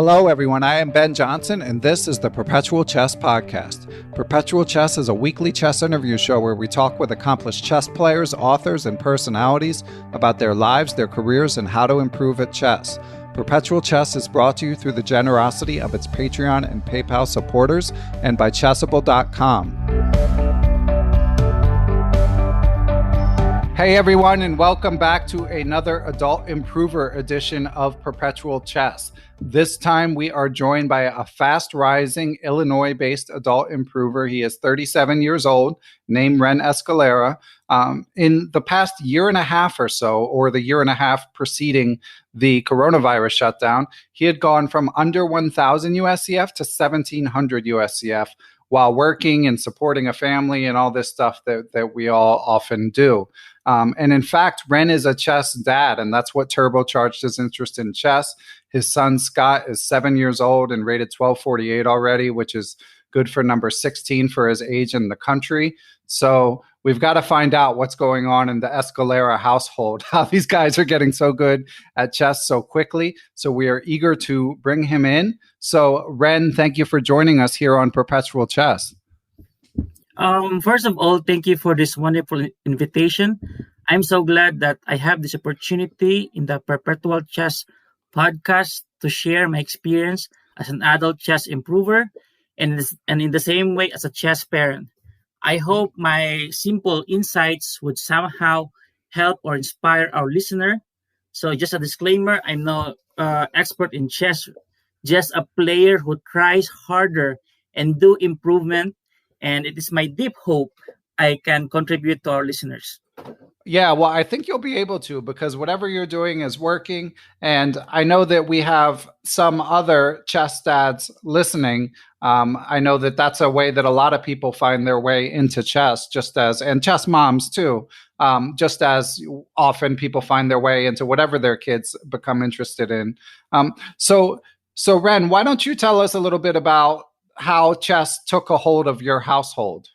Hello, everyone. I am Ben Johnson, and this is the Perpetual Chess Podcast. Perpetual Chess is a weekly chess interview show where we talk with accomplished chess players, authors, and personalities about their lives, their careers, and how to improve at chess. Perpetual Chess is brought to you through the generosity of its Patreon and PayPal supporters and by Chessable.com. Hey everyone, and welcome back to another Adult Improver edition of Perpetual Chess. This time we are joined by a fast-rising Illinois-based adult improver. He is 37 years old, named Ren Escalera. In the past year and a half or so, or the year and a half preceding the coronavirus shutdown, he had gone from under 1,000 USCF to 1,700 USCF while working and supporting a family and all this stuff that we all often do. And in fact, Ren is a chess dad, and that's what turbocharged his interest in chess. His son, Scott, is 7 years old and rated 1248 already, which is good for number 16 for his age in the country. So we've got to find out what's going on in the Escalera household, how these guys are getting so good at chess so quickly. So we are eager to bring him in. So Ren, thank you for joining us here on Perpetual Chess. First of all, thank you for this wonderful invitation. I'm so glad that I have this opportunity in the Perpetual Chess podcast to share my experience as an adult chess improver and in the same way as a chess parent. I hope my simple insights would somehow help or inspire our listener. So just a disclaimer, I'm no expert in chess, just a player who tries harder and do improvement. And it is my deep hope I can contribute to our listeners. Yeah, well, I think you'll be able to, because whatever you're doing is working. And I know that we have some other chess dads listening. I know that that's a way that a lot of people find their way into chess, and chess moms too, just as often people find their way into whatever their kids become interested in. So Ren, why don't you tell us a little bit about how chess took a hold of your household?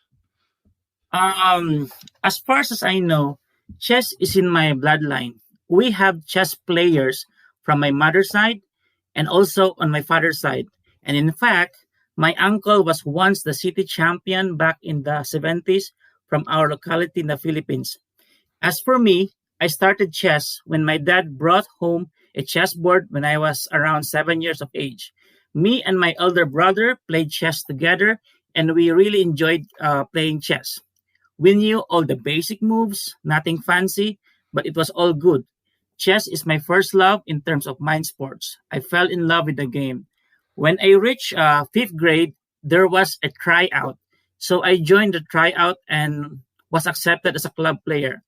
As far as I know, chess is in my bloodline. We have chess players from my mother's side and also on my father's side. And in fact, my uncle was once the city champion back in the 70s from our locality in the Philippines. As for me, I started chess when my dad brought home a chessboard when I was around 7 years of age. Me and my elder brother played chess together, and we really enjoyed playing chess. We knew all the basic moves, nothing fancy, but it was all good. Chess is my first love in terms of mind sports. I fell in love with the game. When I reached fifth grade, there was a tryout. So I joined the tryout and was accepted as a club player.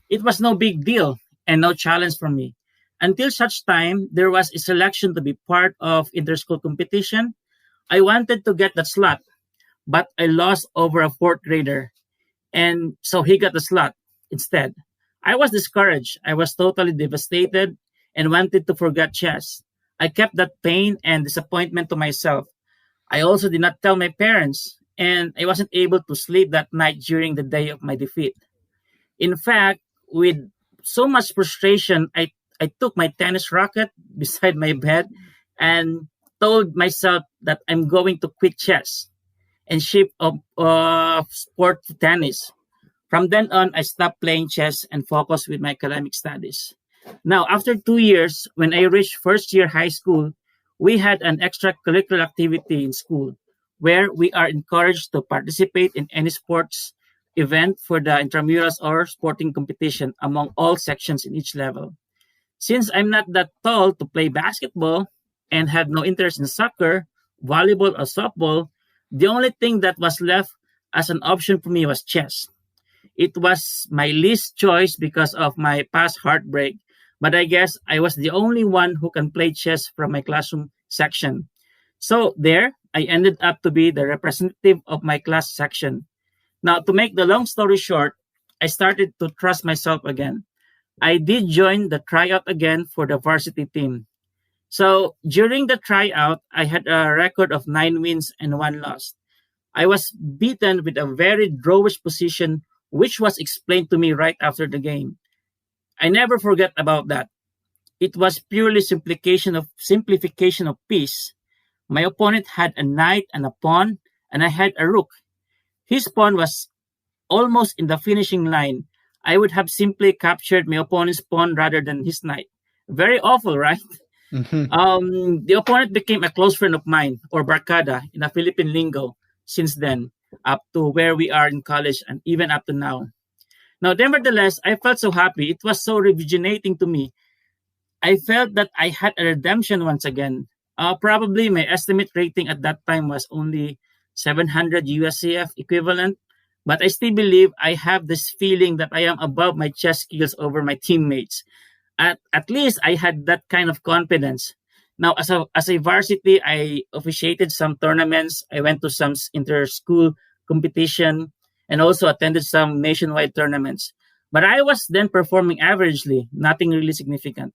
It was no big deal and no challenge for me. Until such time, there was a selection to be part of inter-school competition. I wanted to get that slot, but I lost over a fourth grader. And so he got the slot instead. I was discouraged. I was totally devastated and wanted to forget chess. I kept that pain and disappointment to myself. I also did not tell my parents, and I wasn't able to sleep that night during the day of my defeat. In fact, with so much frustration, I took my tennis racket beside my bed and told myself that I'm going to quit chess and shift sport to tennis. From then on, I stopped playing chess and focused with my academic studies. Now, after 2 years, when I reached first year high school, we had an extracurricular activity in school where we are encouraged to participate in any sports event for the intramurals or sporting competition among all sections in each level. Since I'm not that tall to play basketball and had no interest in soccer, volleyball, or softball, the only thing that was left as an option for me was chess. It was my least choice because of my past heartbreak, but I guess I was the only one who can play chess from my classroom section. So there, I ended up to be the representative of my class section. Now, to make the long story short, I started to trust myself again. I did join the tryout again for the varsity team. So during the tryout, I had a record of 9 wins and 1 loss. I was beaten with a very drawish position, which was explained to me right after the game. I never forget about that. it was purely simplification of piece. My opponent had a knight and a pawn, and I had a rook. His pawn was almost in the finishing line. I would have simply captured my opponent's pawn rather than his knight. Very awful, right? Mhm. The opponent became a close friend of mine, or barkada in a Philippine lingo, since then, up to where we are in college and even up to now. Now, nevertheless, I felt so happy. It was so rejuvenating to me. I felt that I had a redemption once again. Probably my estimate rating at that time was only 700 USCF equivalent, but I still believe I have this feeling that I am above my chess skills over my teammates. At least I had that kind of confidence. Now, as a varsity, I officiated some tournaments. I went to some inter-school competition and also attended some nationwide tournaments. But I was then performing averagely, nothing really significant.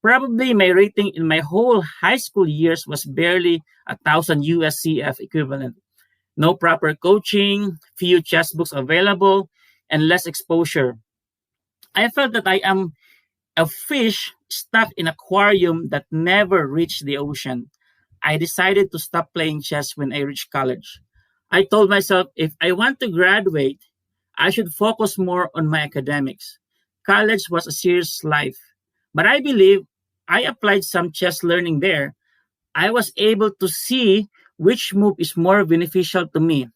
Probably my rating in my whole high school years was barely 1,000 USCF equivalent. No proper coaching, few chess books available, and less exposure. I felt that I am a fish stuck in an aquarium that never reached the ocean. I decided to stop playing chess when I reached college. I told myself if I want to graduate, I should focus more on my academics. College was a serious life, but I believe I applied some chess learning there. I was able to see which move is more beneficial to me,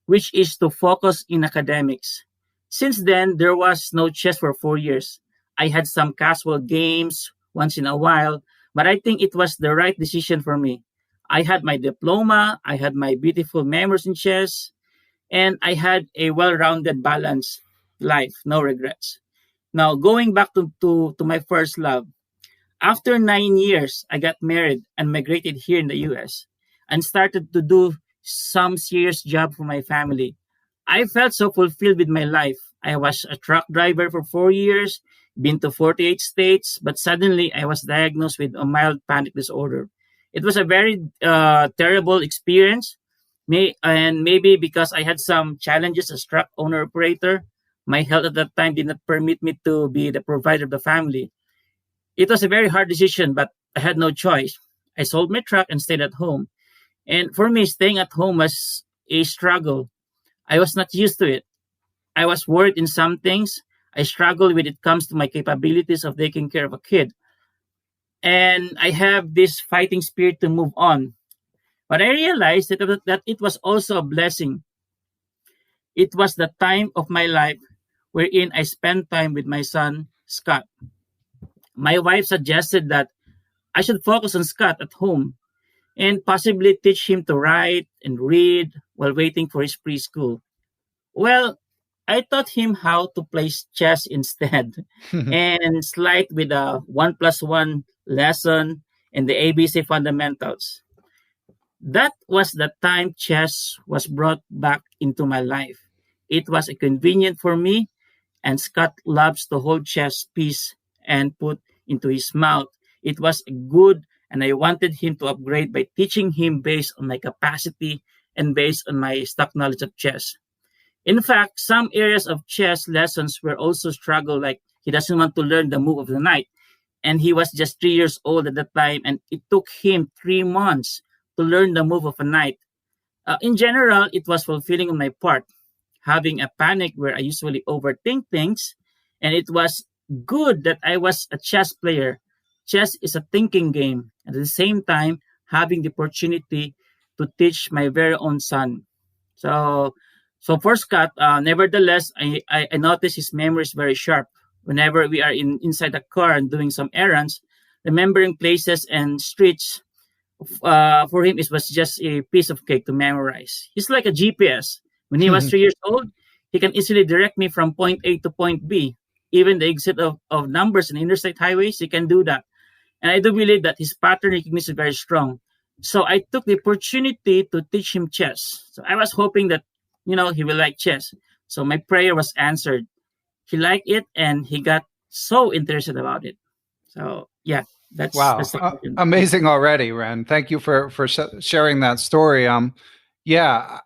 which is to focus in academics. Since then, there was no chess for 4 years. I had some casual games once in a while, but I think it was the right decision for me. I had my diploma, I had my beautiful memories in chess, and I had a well rounded, balanced life, no regrets. Now, going back to my first love, after 9 years, I got married and migrated here in the US and started to do some serious job for my family. I felt so fulfilled with my life. I was a truck driver for 4 years, been to 48 states, but suddenly I was diagnosed with a mild panic disorder. It was a very terrible experience. And maybe because I had some challenges as truck owner operator, my health at that time did not permit me to be the provider of the family. It was a very hard decision, but I had no choice. I sold my truck and stayed at home. And for me, staying at home was a struggle. I was not used to it. I was worried in some things. I struggled when it comes to my capabilities of taking care of a kid. And I have this fighting spirit to move on. But I realized that it was also a blessing. It was the time of my life wherein I spent time with my son, Scott. My wife suggested that I should focus on Scott at home and possibly teach him to write and read while waiting for his preschool. Well, I taught him how to play chess instead and slide with a 1+1 lesson and the ABC fundamentals. That was the time chess was brought back into my life. It was convenient for me, and Scott loves to hold chess piece and put into his mouth. It was good, and I wanted him to upgrade by teaching him based on my capacity and based on my stock knowledge of chess. In fact, some areas of chess lessons were also struggle, like he doesn't want to learn the move of the knight. And he was just 3 years old at that time, and it took him 3 months to learn the move of a knight. In general, it was fulfilling on my part, having a panic where I usually overthink things, and it was good that I was a chess player. Chess is a thinking game, and at the same time, having the opportunity to teach my very own son. So, so for Scott, nevertheless, I noticed his memory is very sharp. Whenever we are inside the car and doing some errands, remembering places and streets for him it was just a piece of cake to memorize. He's like a GPS. When he was 3 years old, he can easily direct me from point A to point B. Even the exit of numbers in interstate highways, he can do that. And I do believe that his pattern recognition is very strong. So I took the opportunity to teach him chess. So I was hoping that, he will like chess. So my prayer was answered. He liked it and he got so interested about it. So yeah, that's Wow, the question. amazing already, Ren. Thank you for sharing that story. Yeah,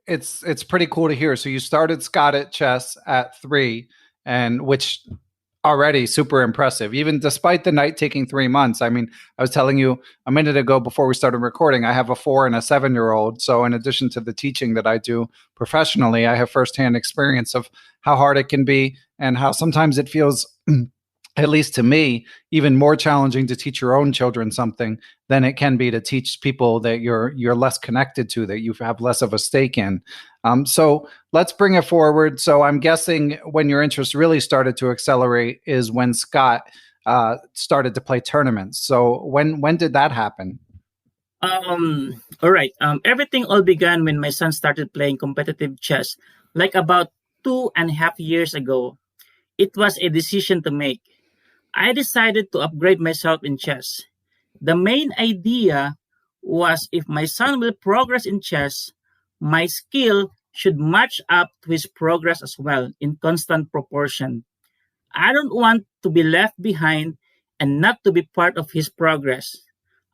it's pretty cool to hear. So you started Scott at chess at 3, and which already super impressive, even despite the night taking 3 months. I mean, I was telling you a minute ago before we started recording, I have a 4 and a 7-year-old. So, in addition to the teaching that I do professionally, I have firsthand experience of how hard it can be and how sometimes it feels, at least to me, even more challenging to teach your own children something than it can be to teach people that you're less connected to, that you have less of a stake in. So let's bring it forward. So I'm guessing when your interest really started to accelerate is when Scott started to play tournaments. So when did that happen? All right. Everything all began when my son started playing competitive chess, like about 2.5 years ago. It was a decision to make. I decided to upgrade myself in chess. The main idea was if my son will progress in chess, my skill should match up to his progress as well in constant proportion. I don't want to be left behind and not to be part of his progress.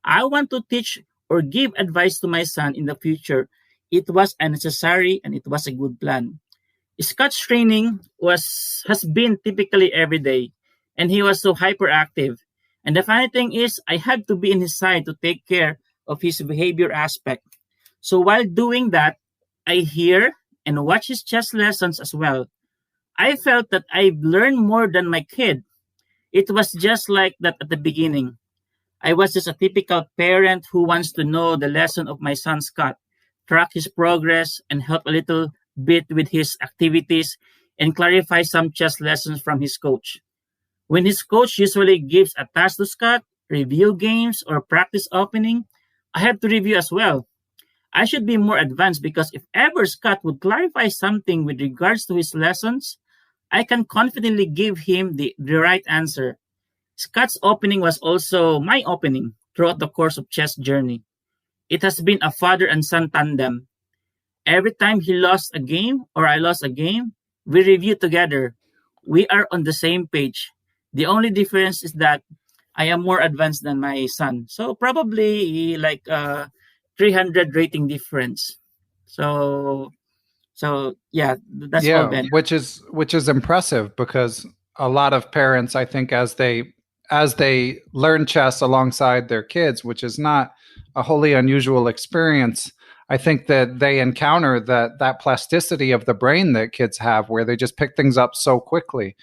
I want to teach or give advice to my son in the future. It was unnecessary and it was a good plan. Scott's training has been typically every day, and he was so hyperactive. And the funny thing is, I had to be in his side to take care of his behavior aspect. So while doing that, I hear and watch his chess lessons as well. I felt that I've learned more than my kid. It was just like that at the beginning. I was just a typical parent who wants to know the lesson of my son Scott, track his progress, and help a little bit with his activities and clarify some chess lessons from his coach. When his coach usually gives a task to Scott, review games, or practice opening, I have to review as well. I should be more advanced because if ever Scott would clarify something with regards to his lessons, I can confidently give him the right answer. Scott's opening was also my opening throughout the course of chess journey. It has been a father and son tandem. Every time he lost a game or I lost a game, we review together. We are on the same page. The only difference is that I am more advanced than my son. So probably like 300 rating difference. So yeah, that's all Yeah, Ben. which is impressive because a lot of parents, I think, as they learn chess alongside their kids, which is not a wholly unusual experience, I think that they encounter that plasticity of the brain that kids have, where they just pick things up so quickly.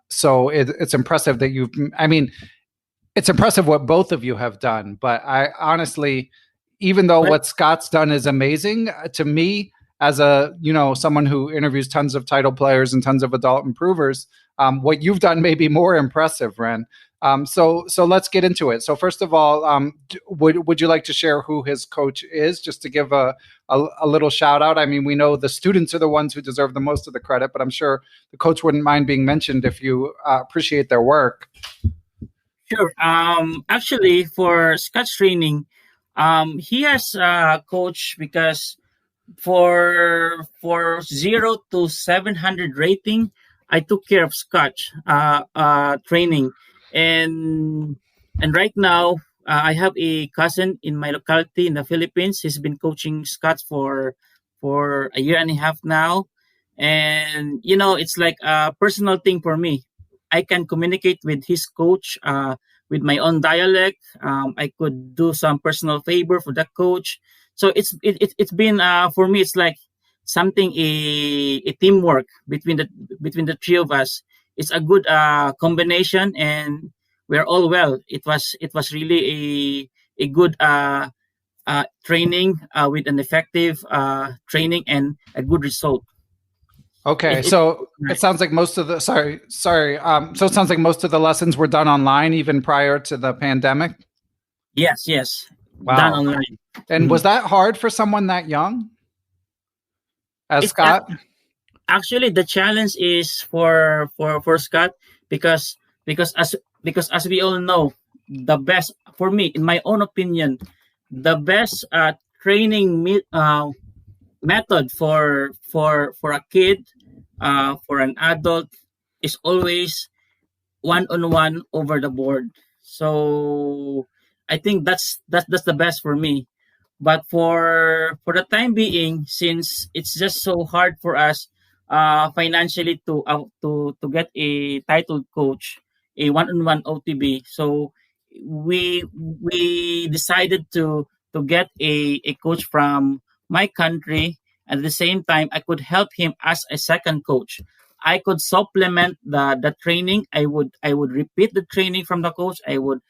So it's impressive that you've. I mean, it's impressive what both of you have done, but I honestly, even though Well, what Scott's done is amazing, to me, as a someone who interviews tons of title players and tons of adult improvers, what you've done may be more impressive, Ren. So let's get into it. So first of all, would you like to share who his coach is, just to give a little shout out? I mean, we know the students are the ones who deserve the most of the credit, but I'm sure the coach wouldn't mind being mentioned if you appreciate their work. sure. Actually, for Scott's training, he has a coach because for 0 to 700 rating, I took care of Scotch training, and right now I have a cousin in my locality in the Philippines. He's been coaching Scotch for a year and a half now, and it's like a personal thing for me. I can communicate with his coach with my own dialect. I could do some personal favor for the coach, so it's been for me. It's like something a teamwork between the three of us. It's a good combination, and we're all well. It was really a good training with an effective training and a good result. Okay, It so it sounds like most of the sorry. So it sounds like most of the lessons were done online even prior to the pandemic. yes, done Wow. online. And Mhm. was that hard for someone that young as It's Scott? actually the challenge is for Scott because because as as we all know, the best for me, in my own opinion, the best training method for a kid, for an adult, is always one on one over the board. So I think that's the best for me. But for the time being, since it's just so hard for us financially to get a titled coach, a one-on-one OTB. So we decided to get a coach from my country. At the same time, I could help him as a second coach. I could supplement the training. I would repeat the training from the coach. I would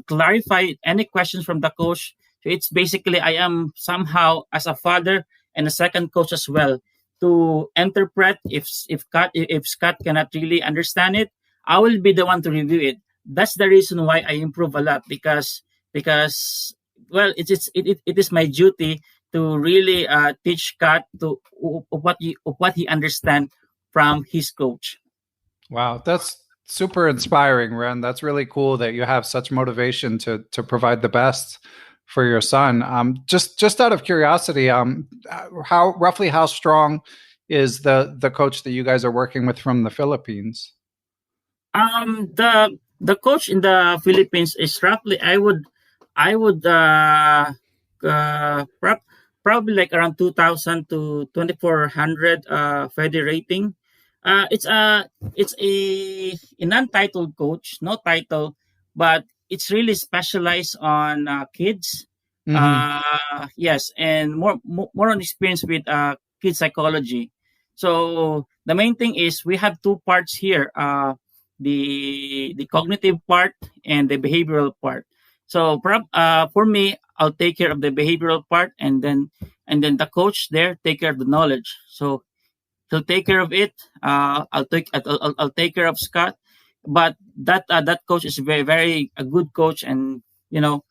clarify any questions from the coach. So it's basically I am somehow as a father and a second coach as well to interpret if Scott cannot really understand it. I will be the one to review it. That's the reason why I improve a lot because well it is my duty to really teach Scott of what he understand from his coach. Wow, that's super inspiring, Ren. That's really cool that you have such motivation to provide the best for your son. Just out of curiosity, how strong is the coach that you guys are working with from the Philippines? The coach in the Philippines is roughly I would probably like around 2,000 to 2,400 FEDE rating. It's a non-titled coach, no title, but it's really specialized on kids. Mm-hmm. Yes, and more on experience with kid psychology. So the main thing is we have two parts here: the cognitive part and the behavioral part. So for me, I'll take care of the behavioral part, and then the coach there take care of the knowledge. So he'll take care of it. I'll take care of Scott, but that coach is very very a good coach, and you know,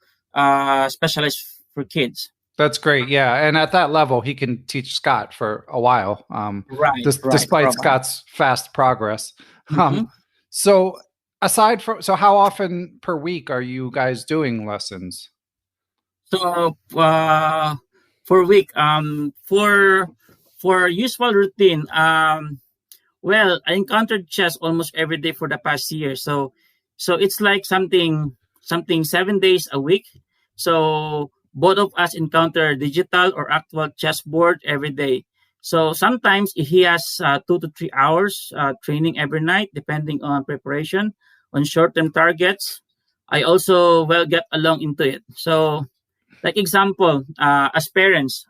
specialized for kids. That's great. Yeah, and at that level, he can teach Scott for a while, Right, right, despite probably. Scott's fast progress. Mm-hmm. So, how often per week are you guys doing lessons? So for week for usual routine well, I encountered chess almost every day for the past year. So it's like something 7 days a week. So both of us encounter digital or actual chessboard every day. So sometimes he has 2 to 3 hours training every night, depending on preparation on short-term targets. I also well get along into it. So, like example, as parents,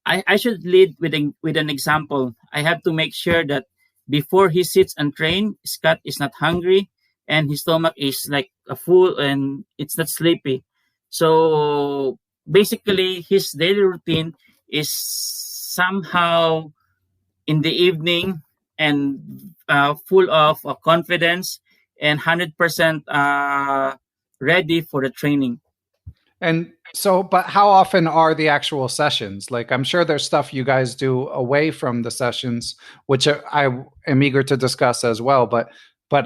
I should lead with an example. I have to make sure that before he sits and train, Scott is not hungry and his stomach is like a full and it's not sleepy. So basically, his daily routine is somehow in the evening and full of confidence and 100% ready for the training. And so, but how often are the actual sessions? Like, I'm sure there's stuff you guys do away from the sessions, which I am eager to discuss as well. But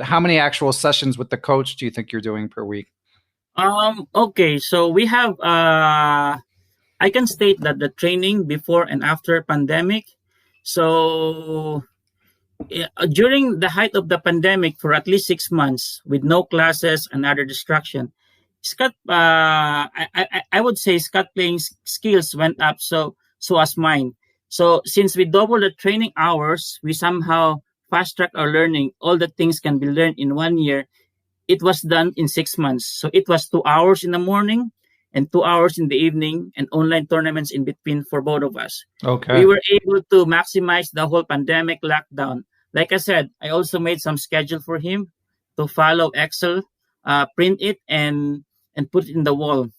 how many actual sessions with the coach do you think you're doing per week? Okay, so we have I can state that the training before and after pandemic. So during the height of the pandemic for at least 6 months with no classes and other distraction, Scott, I would say Scott playing skills went up so as mine. So since we doubled the training hours, we somehow fast track our learning. All the things can be learned in 1 year. It was done in 6 months. So it was 2 hours in the morning and 2 hours in the evening and online tournaments in between for both of us. We Okay. were able to maximize the whole pandemic lockdown. Like I said, I also made some schedule for him to follow Excel, print it, and put it in the wall.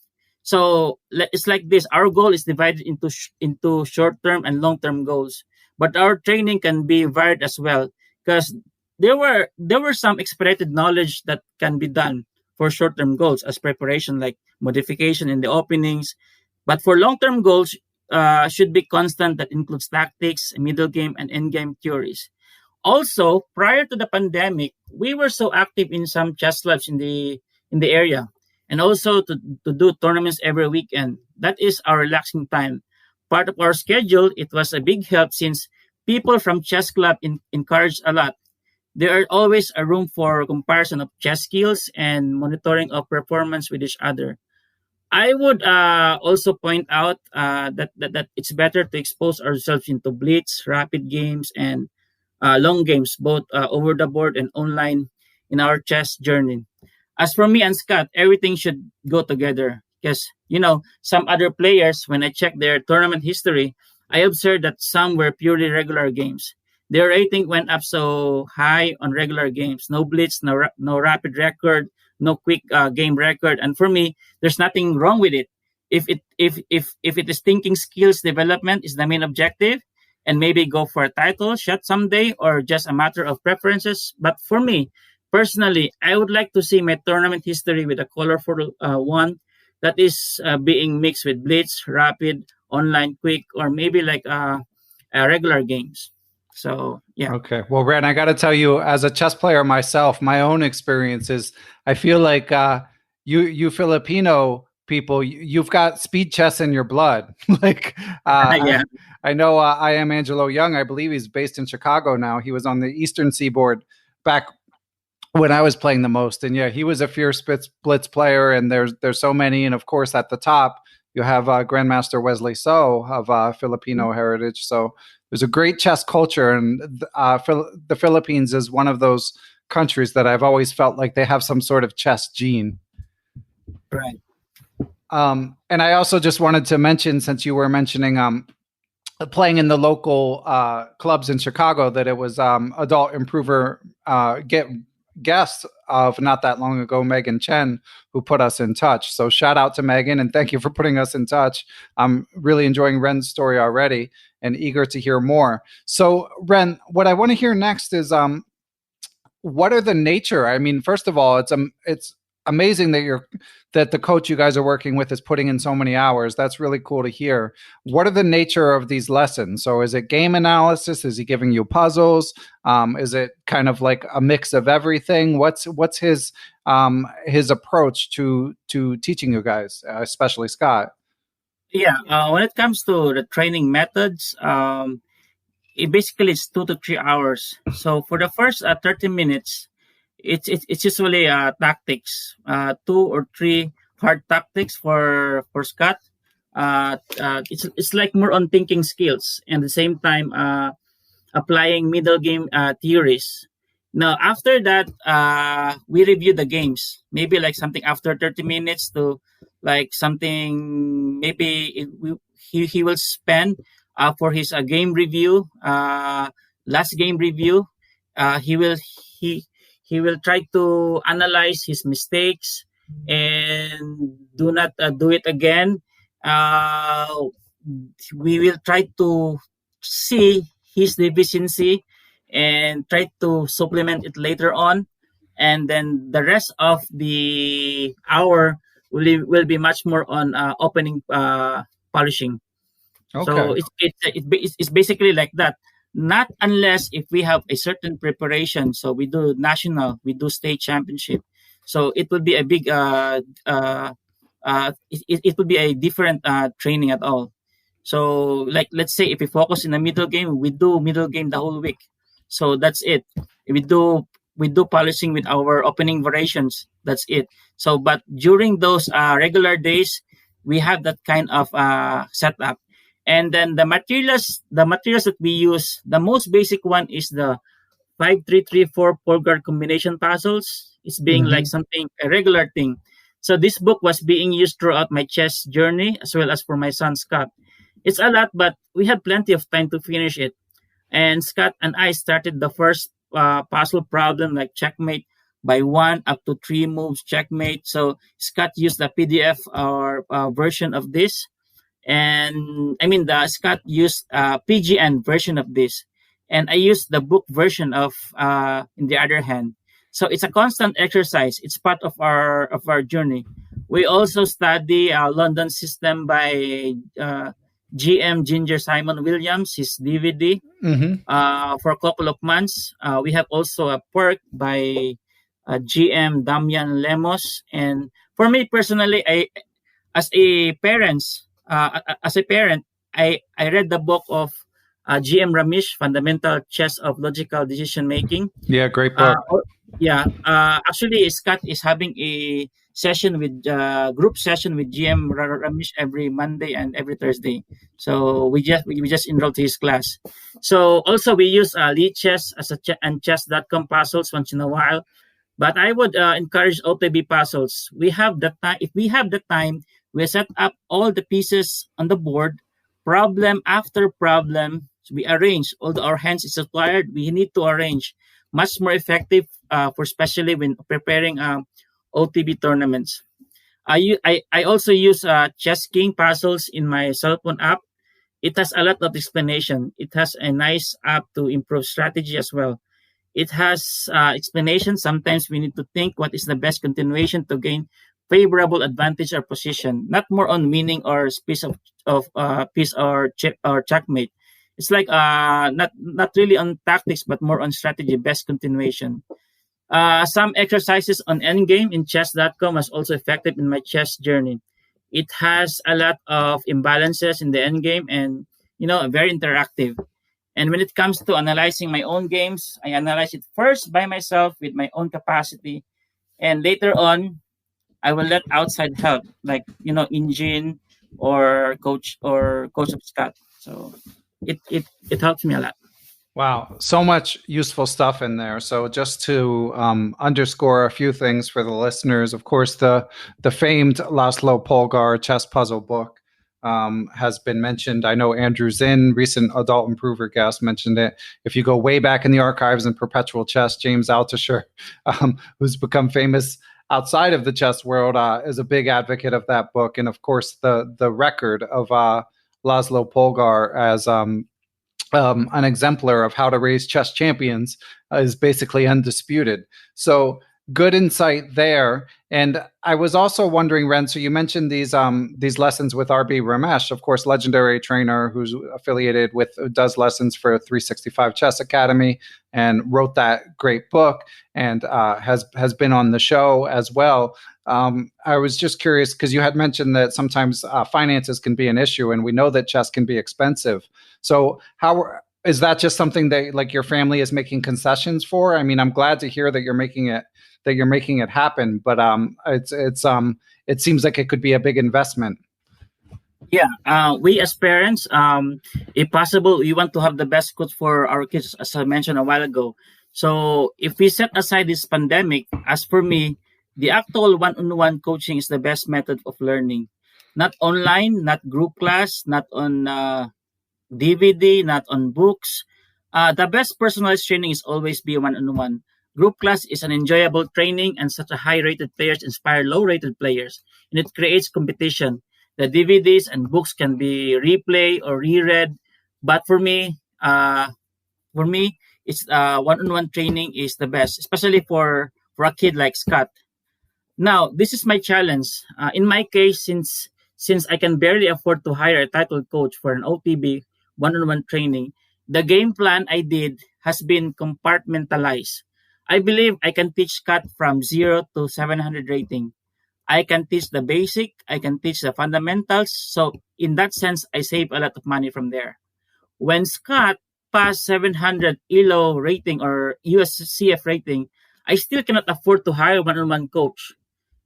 So it's like this. Our goal is divided into short term and long term goals, but our training can be varied as well because there were some expedited knowledge that can be done for short term goals as preparation, like modification in the openings. But for long term goals, should be constant that includes tactics, middle game, and end game theories. Also, prior to the pandemic, we were so active in some chess clubs in the area, and also to do tournaments every weekend. That is our relaxing time. Part of our schedule, it was a big help since people from chess club encouraged a lot. There are always a room for comparison of chess skills and monitoring of performance with each other. I would also point out that it's better to expose ourselves into blitz, rapid games, and long games, both over the board and online in our chess journey. As for me and Scott, everything should go together because, some other players, when I check their tournament history, I observed that some were purely regular games. Their rating went up so high on regular games. No blitz, no rapid record, no quick game record. And for me, there's nothing wrong with it. If it is thinking skills development is the main objective, and maybe go for a title shot someday or just a matter of preferences. But for me, personally, I would like to see my tournament history with a colorful one that is being mixed with blitz, rapid, online, quick, or maybe like regular games. So, yeah. Okay. Well, Ren, I got to tell you, as a chess player myself, my own experience is I feel like you Filipino people, you've got speed chess in your blood. Like, Yeah. I know I am Angelo Young. I believe he's based in Chicago now. He was on the Eastern Seaboard back when I was playing the most. And yeah, he was a fierce blitz player. And there's so many. And of course, at the top, you have Grandmaster Wesley So of Filipino heritage. So there's a great chess culture. And the Philippines is one of those countries that I've always felt like they have some sort of chess gene. Right. And I also just wanted to mention, since you were mentioning playing in the local clubs in Chicago, that it was adult improver guest of not that long ago, Megan Chen, who put us in touch. So shout out to Megan, and thank you for putting us in touch. I'm really enjoying Ren's story already and eager to hear more. So Ren, what I want to hear next is what are the nature? I mean, first of all, it's amazing that the coach you guys are working with is putting in so many hours. That's really cool to hear. What are the nature of these lessons? So is it game analysis? Is he giving you puzzles? Is it kind of like a mix of everything? What's his approach to teaching you guys, especially Scott? Yeah. When it comes to the training methods, it basically is 2 to 3 hours. So for the first 30 minutes, it's usually tactics, 2 or 3 hard tactics for Scott. It's like more on thinking skills and at the same time applying middle game theories. Now after that, we review the games. Maybe like something after 30 minutes to like something. Maybe he will spend for his game review, last game review. He will try to analyze his mistakes and do not do it again. We will try to see his deficiency and try to supplement it later on. And then the rest of the hour will be much more on opening polishing. Okay. So it's basically like that. Not unless if we have a certain preparation. So we do national, we do state championship. So it would be a big, it would be a different training at all. So like let's say if we focus in the middle game, we do middle game the whole week. So that's it. We do polishing with our opening variations. That's it. So but during those regular days, we have that kind of setup. And then the materials that we use, the most basic one is the 5-3-3-4 pole guard combination puzzles. It's being like something a regular thing. So this book was being used throughout my chess journey as well as for my son Scott. It's a lot, but we had plenty of time to finish it. And Scott and I started the first puzzle problem like checkmate by 1 up to 3 moves checkmate. So Scott used the PDF or version of this. And I mean, the Scott used PGN version of this, and I used the book version of in the other hand. So it's a constant exercise. It's part of our journey. We also study London System by GM Ginger Simon Williams, his DVD, for a couple of months. We have also a Perk by GM Damian Lemos. And for me personally, as a parent, I read the book of GM Ramesh, Fundamental Chess of Logical Decision Making. Yeah, great Uh, book. or- yeah, actually, Scott is having a session with group session with GM Ramesh every Monday and every Thursday. So we just enrolled to his class. So also we use Lead Chess as a and chess.com puzzles once in a while. But I would encourage OTB puzzles. We have the time. If we have the time, we set up all the pieces on the board, problem after problem. So we arrange. Although our hands is required, we need to arrange. Much more effective for especially when preparing OTB tournaments. I also use Chess King puzzles in my cell phone app. It has a lot of explanation. It has a nice app to improve strategy as well. It has explanation. Sometimes we need to think what is the best continuation to gain favorable advantage or position, not more on winning or piece or checkmate. It's like not really on tactics, but more on strategy, best continuation. Some exercises on endgame in chess.com was also effective in my chess journey. It has a lot of imbalances in the endgame and very interactive. And when it comes to analyzing my own games, I analyze it first by myself with my own capacity. And later on, I will let outside help, like, Engine or Coach of Scott. So it helps me a lot. Wow, so much useful stuff in there. So just to underscore a few things for the listeners, of course, the famed Laszlo Polgar chess puzzle book has been mentioned. I know Andrew Zinn, recent adult improver guest, mentioned it. If you go way back in the archives in Perpetual Chess, James Altucher, who's become famous outside of the chess world, is a big advocate of that book. And of course, the record of Laszlo Polgar as an exemplar of how to raise chess champions is basically undisputed. So good insight there. And I was also wondering, Ren, so you mentioned these lessons with RB Ramesh, of course, legendary trainer who's affiliated with, does lessons for 365 Chess Academy and wrote that great book and has been on the show as well. I was just curious because you had mentioned that sometimes finances can be an issue, and we know that chess can be expensive. So how is that just something that like your family is making concessions for? I mean, I'm glad to hear that you're making it happen, but it seems like it could be a big investment. Yeah, we as parents, if possible, we want to have the best coach for our kids, as I mentioned a while ago. So if we set aside this pandemic, as for me, the actual one-on-one coaching is the best method of learning. Not online, not group class, not on DVD, not on books. The best personalized training is always be one-on-one. Group class is an enjoyable training, and such a high-rated players inspire low-rated players, and it creates competition. The DVDs and books can be replayed or reread, but for me, it's one-on-one training is the best, especially for a kid like Scott. Now, this is my challenge. In my case, since I can barely afford to hire a title coach for an OTB one-on-one training, the game plan I did has been compartmentalized. I believe I can teach Scott from 0 to 700 rating. I can teach the basic, I can teach the fundamentals. So in that sense, I save a lot of money from there. When Scott passed 700 ELO rating or USCF rating, I still cannot afford to hire one-on-one coach.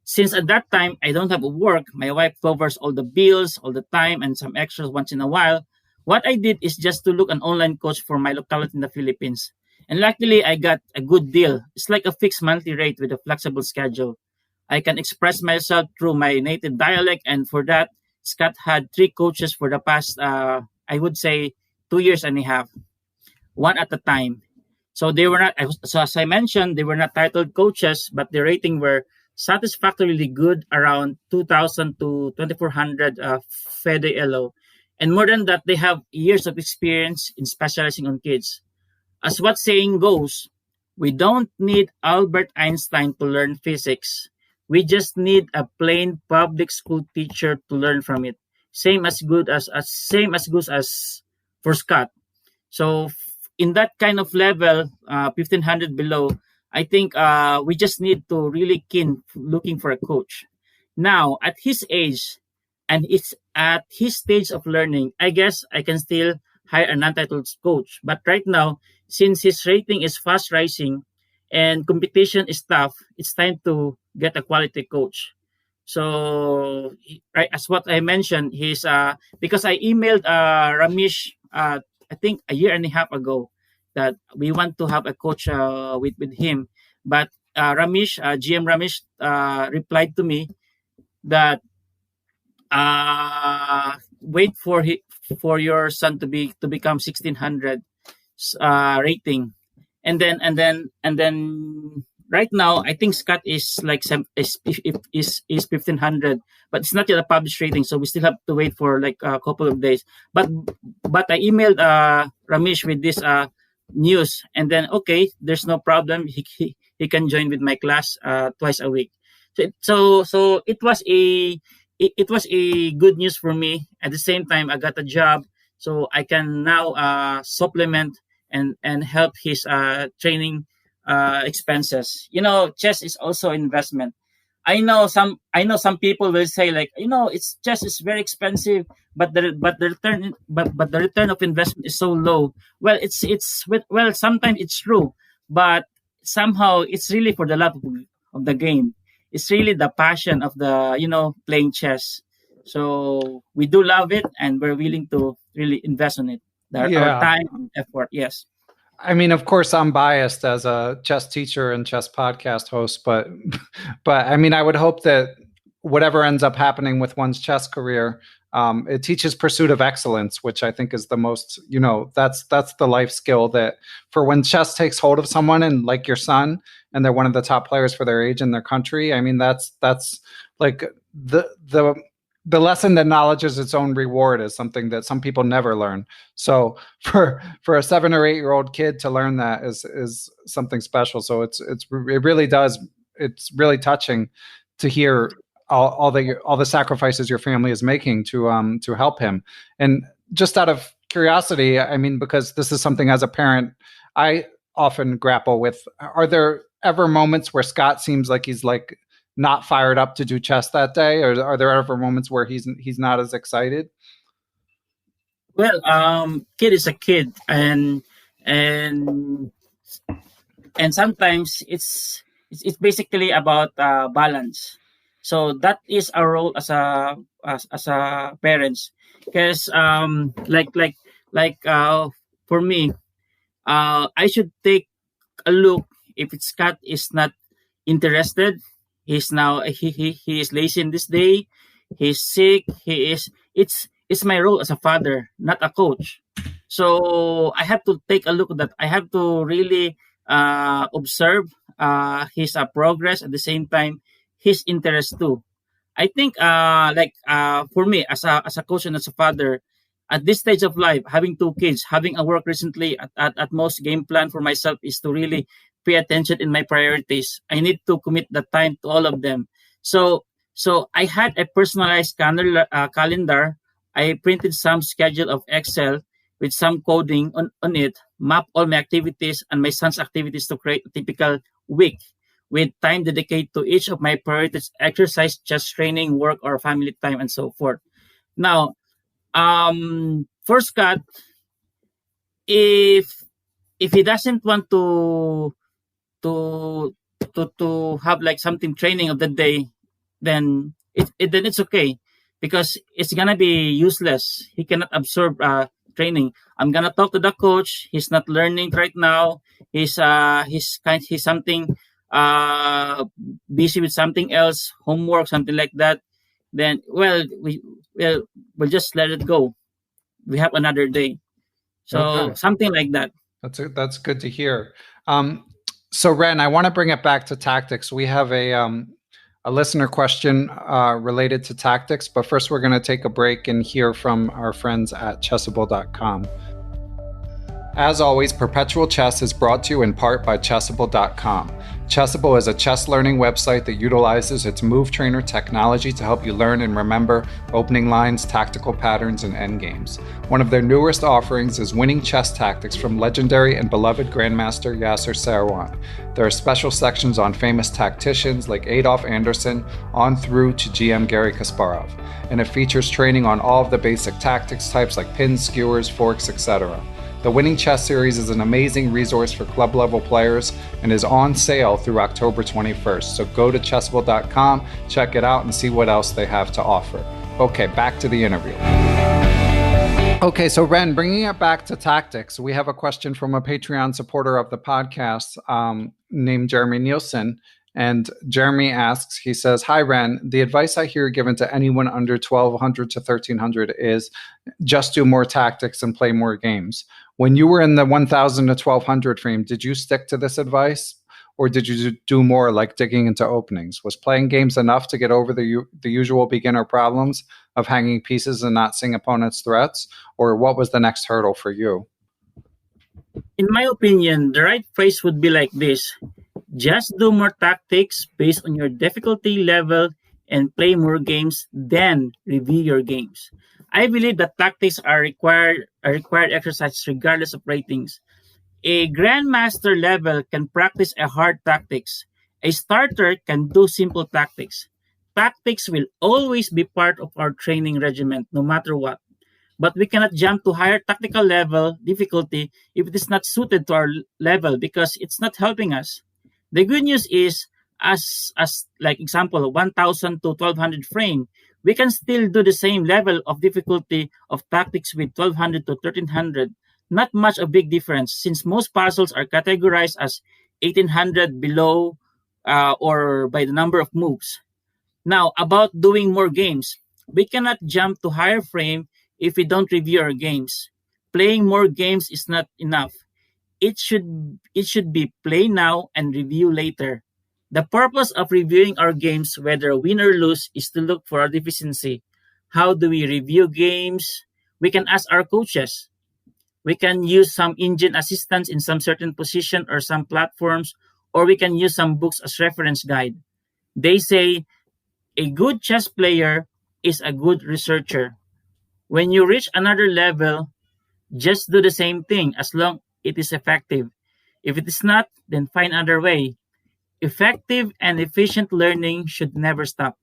Since at that time I don't have work, my wife covers all the bills, all the time, and some extras once in a while. What I did is just to look an online coach for my locality in the Philippines. And luckily, I got a good deal. It's like a fixed monthly rate with a flexible schedule. I can express myself through my native dialect, and for that, Scott had 3 coaches for the past, I would say, 2 years and a half, one at a time. So they were not, so as I mentioned, they were not titled coaches, but the rating were satisfactorily good, around 2,000 to 2,400 Fede Elo. And more than that, they have years of experience in specializing on kids. As what saying goes, we don't need Albert Einstein to learn physics. We just need a plain public school teacher to learn from it. Same as good as for Scott. So in that kind of level, 1,500 below, I think we just need to really keen looking for a coach. Now, at his age and it's at his stage of learning, I guess I can still hire an untitled coach. But right now, since his rating is fast rising and competition is tough, it's time to get a quality coach. So, right as what I mentioned, he's because I emailed Ramesh I think a year and a half ago that we want to have a coach with him, but GM Ramesh replied to me that wait for your son to become 1600 rating, and then right now I think Scott is like is 1500, but it's not yet a published rating, so we still have to wait for like a couple of days. But I emailed Ramesh with this news, and then okay, there's no problem. He can join with my class twice a week. So it was a good news for me. At the same time, I got a job, so I can now supplement and help his training expenses. Chess is also investment. I know some people will say like, it's chess is very expensive, but the return of investment is so low. Well, sometimes it's true, but somehow it's really for the love of the game. It's really the passion of the playing chess. So we do love it, and we're willing to really invest on it. Our time and effort. Yes. I mean, of course, I'm biased as a chess teacher and chess podcast host, but I mean, I would hope that whatever ends up happening with one's chess career, it teaches pursuit of excellence, which I think is the most, that's the life skill that for when chess takes hold of someone, and like your son, and they're one of the top players for their age in their country. I mean, that's like the lesson that knowledge is its own reward is something that some people never learn. So for a 7 or 8 year old kid to learn that is something special. So it really does. It's really touching to hear all the sacrifices your family is making to help him. And just out of curiosity, I mean, because this is something as a parent I often grapple with. Are there ever moments where Scott seems like he's like not fired up to do chess that day, or are there ever moments where he's not as excited? Well, kid is a kid, and sometimes it's basically about balance. So that is our role as a parents, because for me, I should take a look if it's Scott is not interested. He's now he is lazy in this day. He's sick. It's my role as a father, not a coach. So I have to take a look at that. I have to really observe his progress, at the same time his interest too. I think for me as a coach and as a father, at this stage of life, having 2 kids, having a work recently, at most game plan for myself is to really pay attention in my priorities. I need to commit the time to all of them. So I had a personalized calendar. I printed some schedule of Excel with some coding on it, map all my activities and my son's activities to create a typical week with time dedicated to each of my priorities: exercise, chess training, work, or family time, and so forth. Now, for Scott, if he doesn't want to have like something training of the day, then it's okay, because it's gonna be useless. He cannot absorb training. I'm gonna talk to the coach. He's not learning right now. He's something busy with something else, homework, something like that. Then we'll just let it go. We have another day. So okay. Something like that. That's good to hear. So Ren, I want to bring it back to tactics. We have a listener question related to tactics, but first we're going to take a break and hear from our friends at chessable.com. As always, Perpetual Chess is brought to you in part by chessable.com. Chessable is a chess learning website that utilizes its move trainer technology to help you learn and remember opening lines, tactical patterns, and endgames. One of their newest offerings is winning chess tactics from legendary and beloved Grandmaster Yasser Seirawan. There are special sections on famous tacticians like Adolf Anderssen on through to GM Garry Kasparov, and it features training on all of the basic tactics types like pins, skewers, forks, etc. The Winning Chess series is an amazing resource for club level players and is on sale through October 21st. So go to chessable.com, check it out, and see what else they have to offer. Okay, back to the interview. Okay, so Ren, bringing it back to tactics, we have a question from a Patreon supporter of the podcast named Jeremy Nielsen. And Jeremy asks, he says, "Hi, Ren. The advice I hear given to anyone under 1200 to 1300 is just do more tactics and play more games. When you were in the 1000 to 1200 frame, did you stick to this advice? Or did you do more like digging into openings? Was playing games enough to get over the usual beginner problems of hanging pieces and not seeing opponents' threats? Or what was the next hurdle for you?" In my opinion, the right phrase would be like this: just do more tactics based on your difficulty level and play more games, then review your games. I believe that tactics are required exercise regardless of ratings. A grandmaster level can practice a hard tactics. A starter can do simple tactics. Tactics will always be part of our training regimen, no matter what. But we cannot jump to higher tactical level difficulty if it is not suited to our level because it's not helping us. The good news is, as like example, 1000 to 1200 frame, we can still do the same level of difficulty of tactics with 1200 to 1300. Not much a big difference since most puzzles are categorized as 1800 below or by the number of moves. Now, about doing more games, we cannot jump to higher frame if we don't review our games. Playing more games is not enough. It should be play now and review later. The purpose of reviewing our games, whether win or lose, is to look for our deficiency. How do we review games? We can ask our coaches. We can use some engine assistance in some certain position or some platforms, or we can use some books as reference guide. They say a good chess player is a good researcher. When you reach another level, just do the same thing as long it is effective. If it is not, then find another way. Effective and efficient learning should never stop.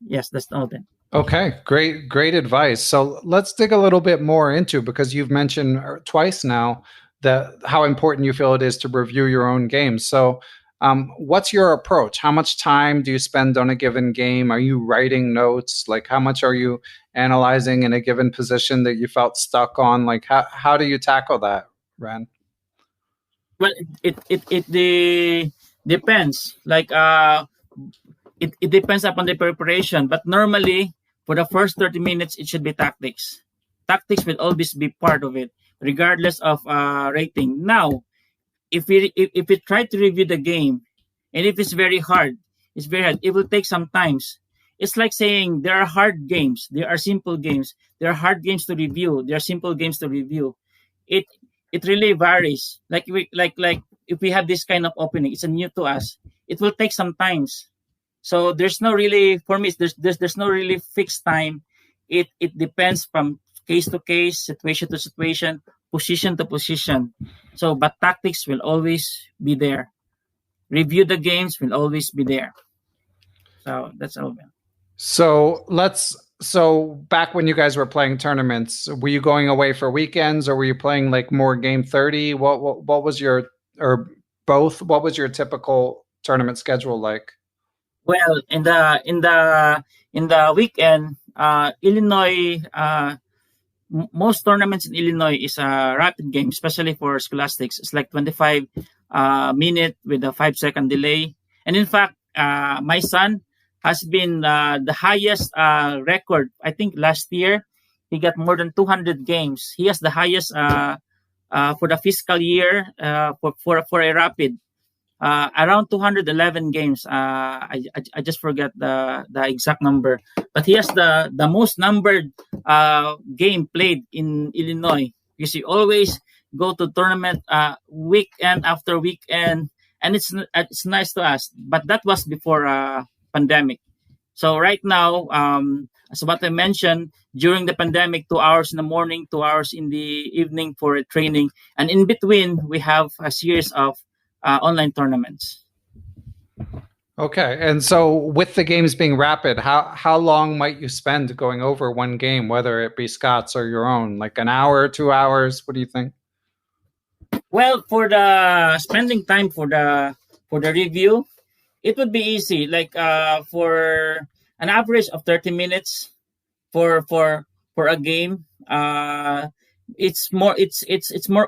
Yes, that's all then. Okay, great advice. So let's dig a little bit more into, because you've mentioned twice now how important you feel it is to review your own games. So what's your approach? How much time do you spend on a given game? Are you writing notes? Like, how much are you analyzing in a given position that you felt stuck on? Like, how do you tackle that, Ren? Well, it depends. Like it depends upon the preparation. But normally, for the first 30 minutes, it should be tactics. Tactics will always be part of it, regardless of rating. Now, if we try to review the game, and if it's very hard, it will take some times. It's like saying there are hard games, there are simple games, there are hard games to review, there are simple games to review. It really varies. Like if we have this kind of opening, it's new to us. It will take some times. So there's no really, for me, there's no really fixed time. It depends from case to case, situation to situation, position to position. So, but tactics will always be there. Review the games will always be there. So that's all. So back when you guys were playing tournaments, were you going away for weekends, or were you playing like more game 30? What was your, or both? What was your typical tournament schedule like? Well, in the weekend, Illinois, most tournaments in Illinois is a rapid game, especially for scholastics. It's like 25 minute with a 5-second delay. And in fact, my son has been the highest record. I think last year he got more than 200 games. He has the highest for the fiscal year for a rapid. Around 211 games. I just forget the exact number, but he has the most numbered game played in Illinois. Because he always go to tournament weekend after weekend, and it's nice to us. But that was before pandemic. So right now, as what I mentioned, during the pandemic, 2 hours in the morning, 2 hours in the evening for a training, and in between we have a series of online tournaments. Okay. And so with the games being rapid, how long might you spend going over one game, whether it be Scott's or your own? Like an hour, 2 hours? What do you think? Well, for the spending time for the review, it would be easy. Like for an average of 30 minutes for a game. It's more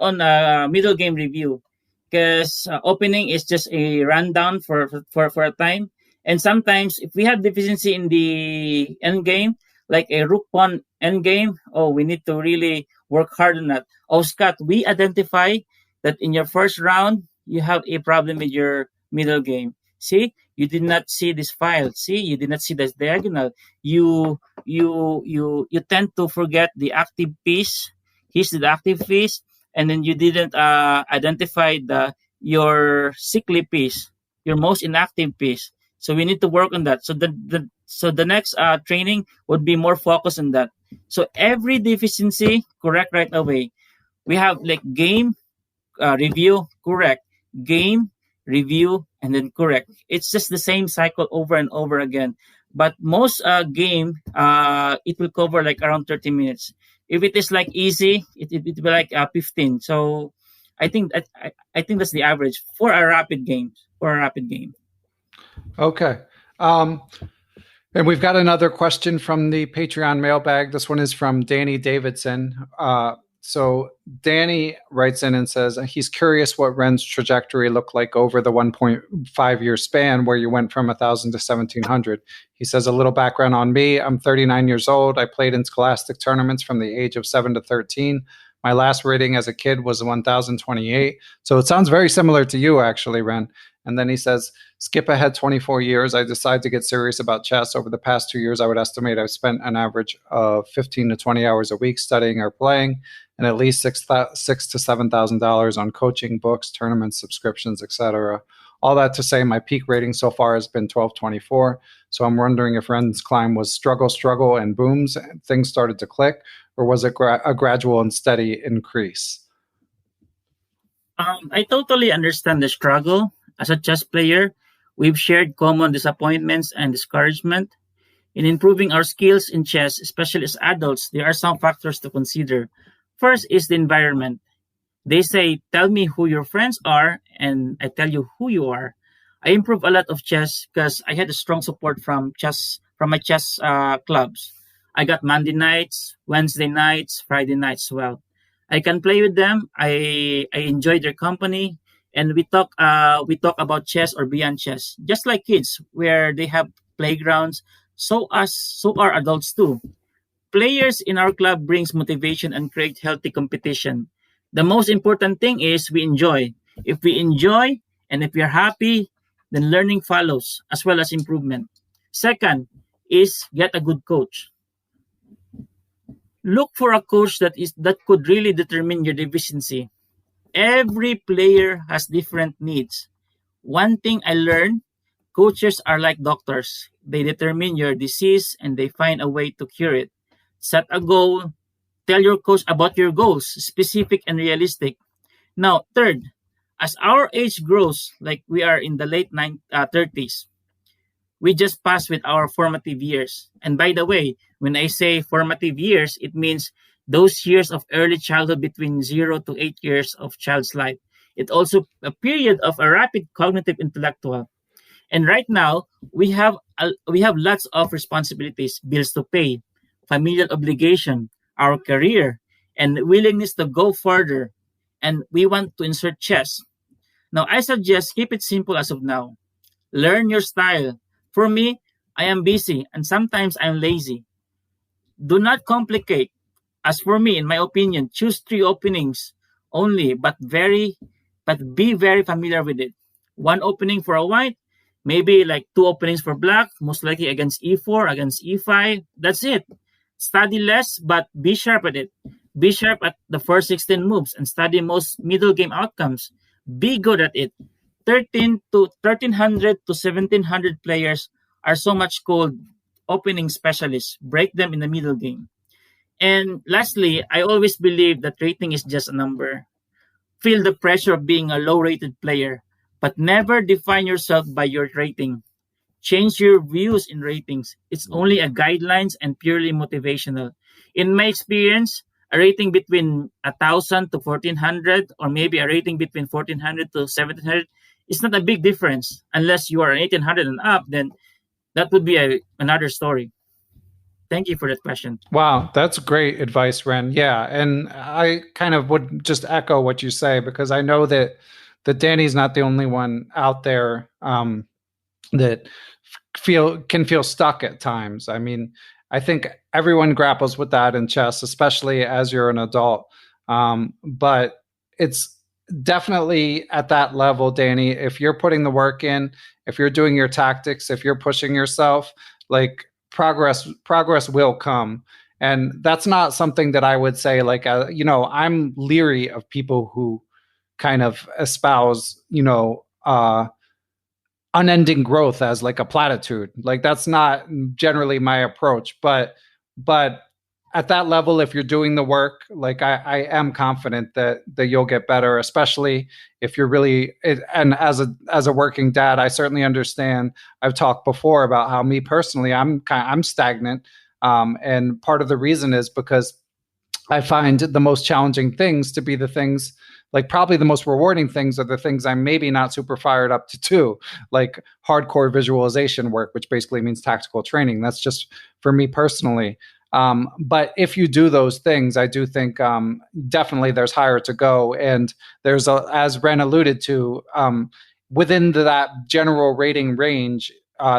on a middle game review, because opening is just a rundown for a time, and sometimes if we have deficiency in the end game, like a rook pawn end game, oh, we need to really work hard on that. Oh, Scott, we identify that in your first round you have a problem with your middle game. See, you did not see this file. See, you did not see this diagonal. You tend to forget the active piece. Here's the active piece, and then you didn't identify your sickly piece, your most inactive piece. So we need to work on that. So the next training would be more focused on that. So every deficiency, correct right away. We have like game, review, correct, game, review, and then correct. It's just the same cycle over and over again. But most game, it will cover like around 30 minutes. If it is like easy, it will be like 15. So I think I think that's the average for a rapid game. Okay. And we've got another question from the Patreon mailbag. This one is from Danny Davidson. So Danny writes in and says he's curious what Ren's trajectory looked like over the 1.5-year span where you went from 1,000 to 1,700. He says, a little background on me. I'm 39 years old. I played in scholastic tournaments from the age of 7 to 13. My last rating as a kid was 1,028. So it sounds very similar to you, actually, Ren. And then he says, skip ahead 24 years. I decided to get serious about chess. Over the past 2 years, I would estimate I've spent an average of 15 to 20 hours a week studying or playing, and at least $6,000 to $7,000 on coaching, books, tournaments, subscriptions, etc. All that to say, my peak rating so far has been 1224. So I'm wondering if Ren's climb was struggle, and booms, and things started to click, or was it a gradual and steady increase? I totally understand the struggle. As a chess player, we've shared common disappointments and discouragement. In improving our skills in chess, especially as adults, there are some factors to consider. First is the environment. They say, tell me who your friends are, and I tell you who you are. I improved a lot of chess because I had a strong support from my chess clubs. I got Monday nights, Wednesday nights, Friday nights as well. I can play with them. I enjoy their company, and we talk about chess or beyond chess, just like kids, where they have playgrounds. So are adults too. Players in our club brings motivation and create healthy competition. The most important thing is we enjoy. If we enjoy and if we are happy, then learning follows as well as improvement. Second is get a good coach. Look for a coach that could really determine your deficiency. Every player has different needs. One thing I learned, coaches are like doctors. They determine your disease and they find a way to cure it. Set a goal. Tell your coach about your goals, specific and realistic. Now, third, as our age grows, like we are in the late 30s, we just passed with our formative years. And by the way, when I say formative years, it means those years of early childhood between 0 to 8 years of child's life. It also a period of a rapid cognitive intellectual. And right now, we have lots of responsibilities, bills to pay, familial obligation, our career, and willingness to go further. And we want to insert chess. Now, I suggest keep it simple as of now. Learn your style. For me, I am busy and sometimes I'm lazy. Do not complicate. As for me, in my opinion, choose 3 openings only, but be very familiar with it. 1 opening for a white, maybe like 2 openings for black, most likely against e4, against e5. That's it. Study less, but be sharp at it. Be sharp at the first 16 moves and study most middle game outcomes. Be good at it. 1300 to 1700 players are so much called opening specialists. Break them in the middle game. And lastly, I always believe that rating is just a number. Feel the pressure of being a low-rated player, but never define yourself by your rating. Change your views in ratings. It's only a guidelines and purely motivational. In my experience, a rating between 1,000 to 1,400, or maybe a rating between 1,400 to 1,700, is not a big difference. Unless you are an 1,800 and up, then that would be another story. Thank you for that question. Wow, that's great advice, Ren. Yeah, and I kind of would just echo what you say, because I know that Danny's not the only one out there that can feel stuck at times. I mean, I think everyone grapples with that in chess, especially as you're an adult. But it's definitely at that level, Danny, if you're putting the work in, if you're doing your tactics, if you're pushing yourself, like progress will come. And that's not something that I would say, like, I'm leery of people who kind of espouse, unending growth as like a platitude. Like, that's not generally my approach, but at that level, if you're doing the work, like I am confident that you'll get better, especially if you're really, and as a working dad, I certainly understand. I've talked before about how me personally, I'm stagnant. And part of the reason is because I find the most challenging things to be the things, like probably the most rewarding things are the things I'm maybe not super fired up to do, like hardcore visualization work, which basically means tactical training. That's just for me personally. But if you do those things, I do think definitely there's higher to go. And there's, as Ren alluded to, within that general rating range,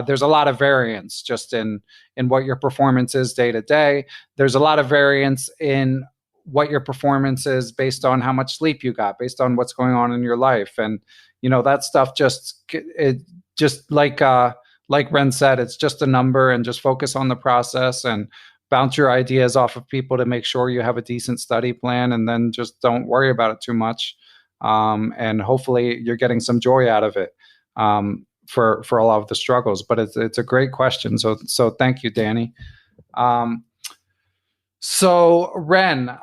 there's a lot of variance just in what your performance is day to day. There's a lot of variance in what your performance is based on how much sleep you got, based on what's going on in your life. And, that stuff just like Ren said, it's just a number, and just focus on the process and bounce your ideas off of people to make sure you have a decent study plan, and then just don't worry about it too much. And hopefully you're getting some joy out of it for a lot of the struggles. But it's a great question. So thank you, Danny. So Ren,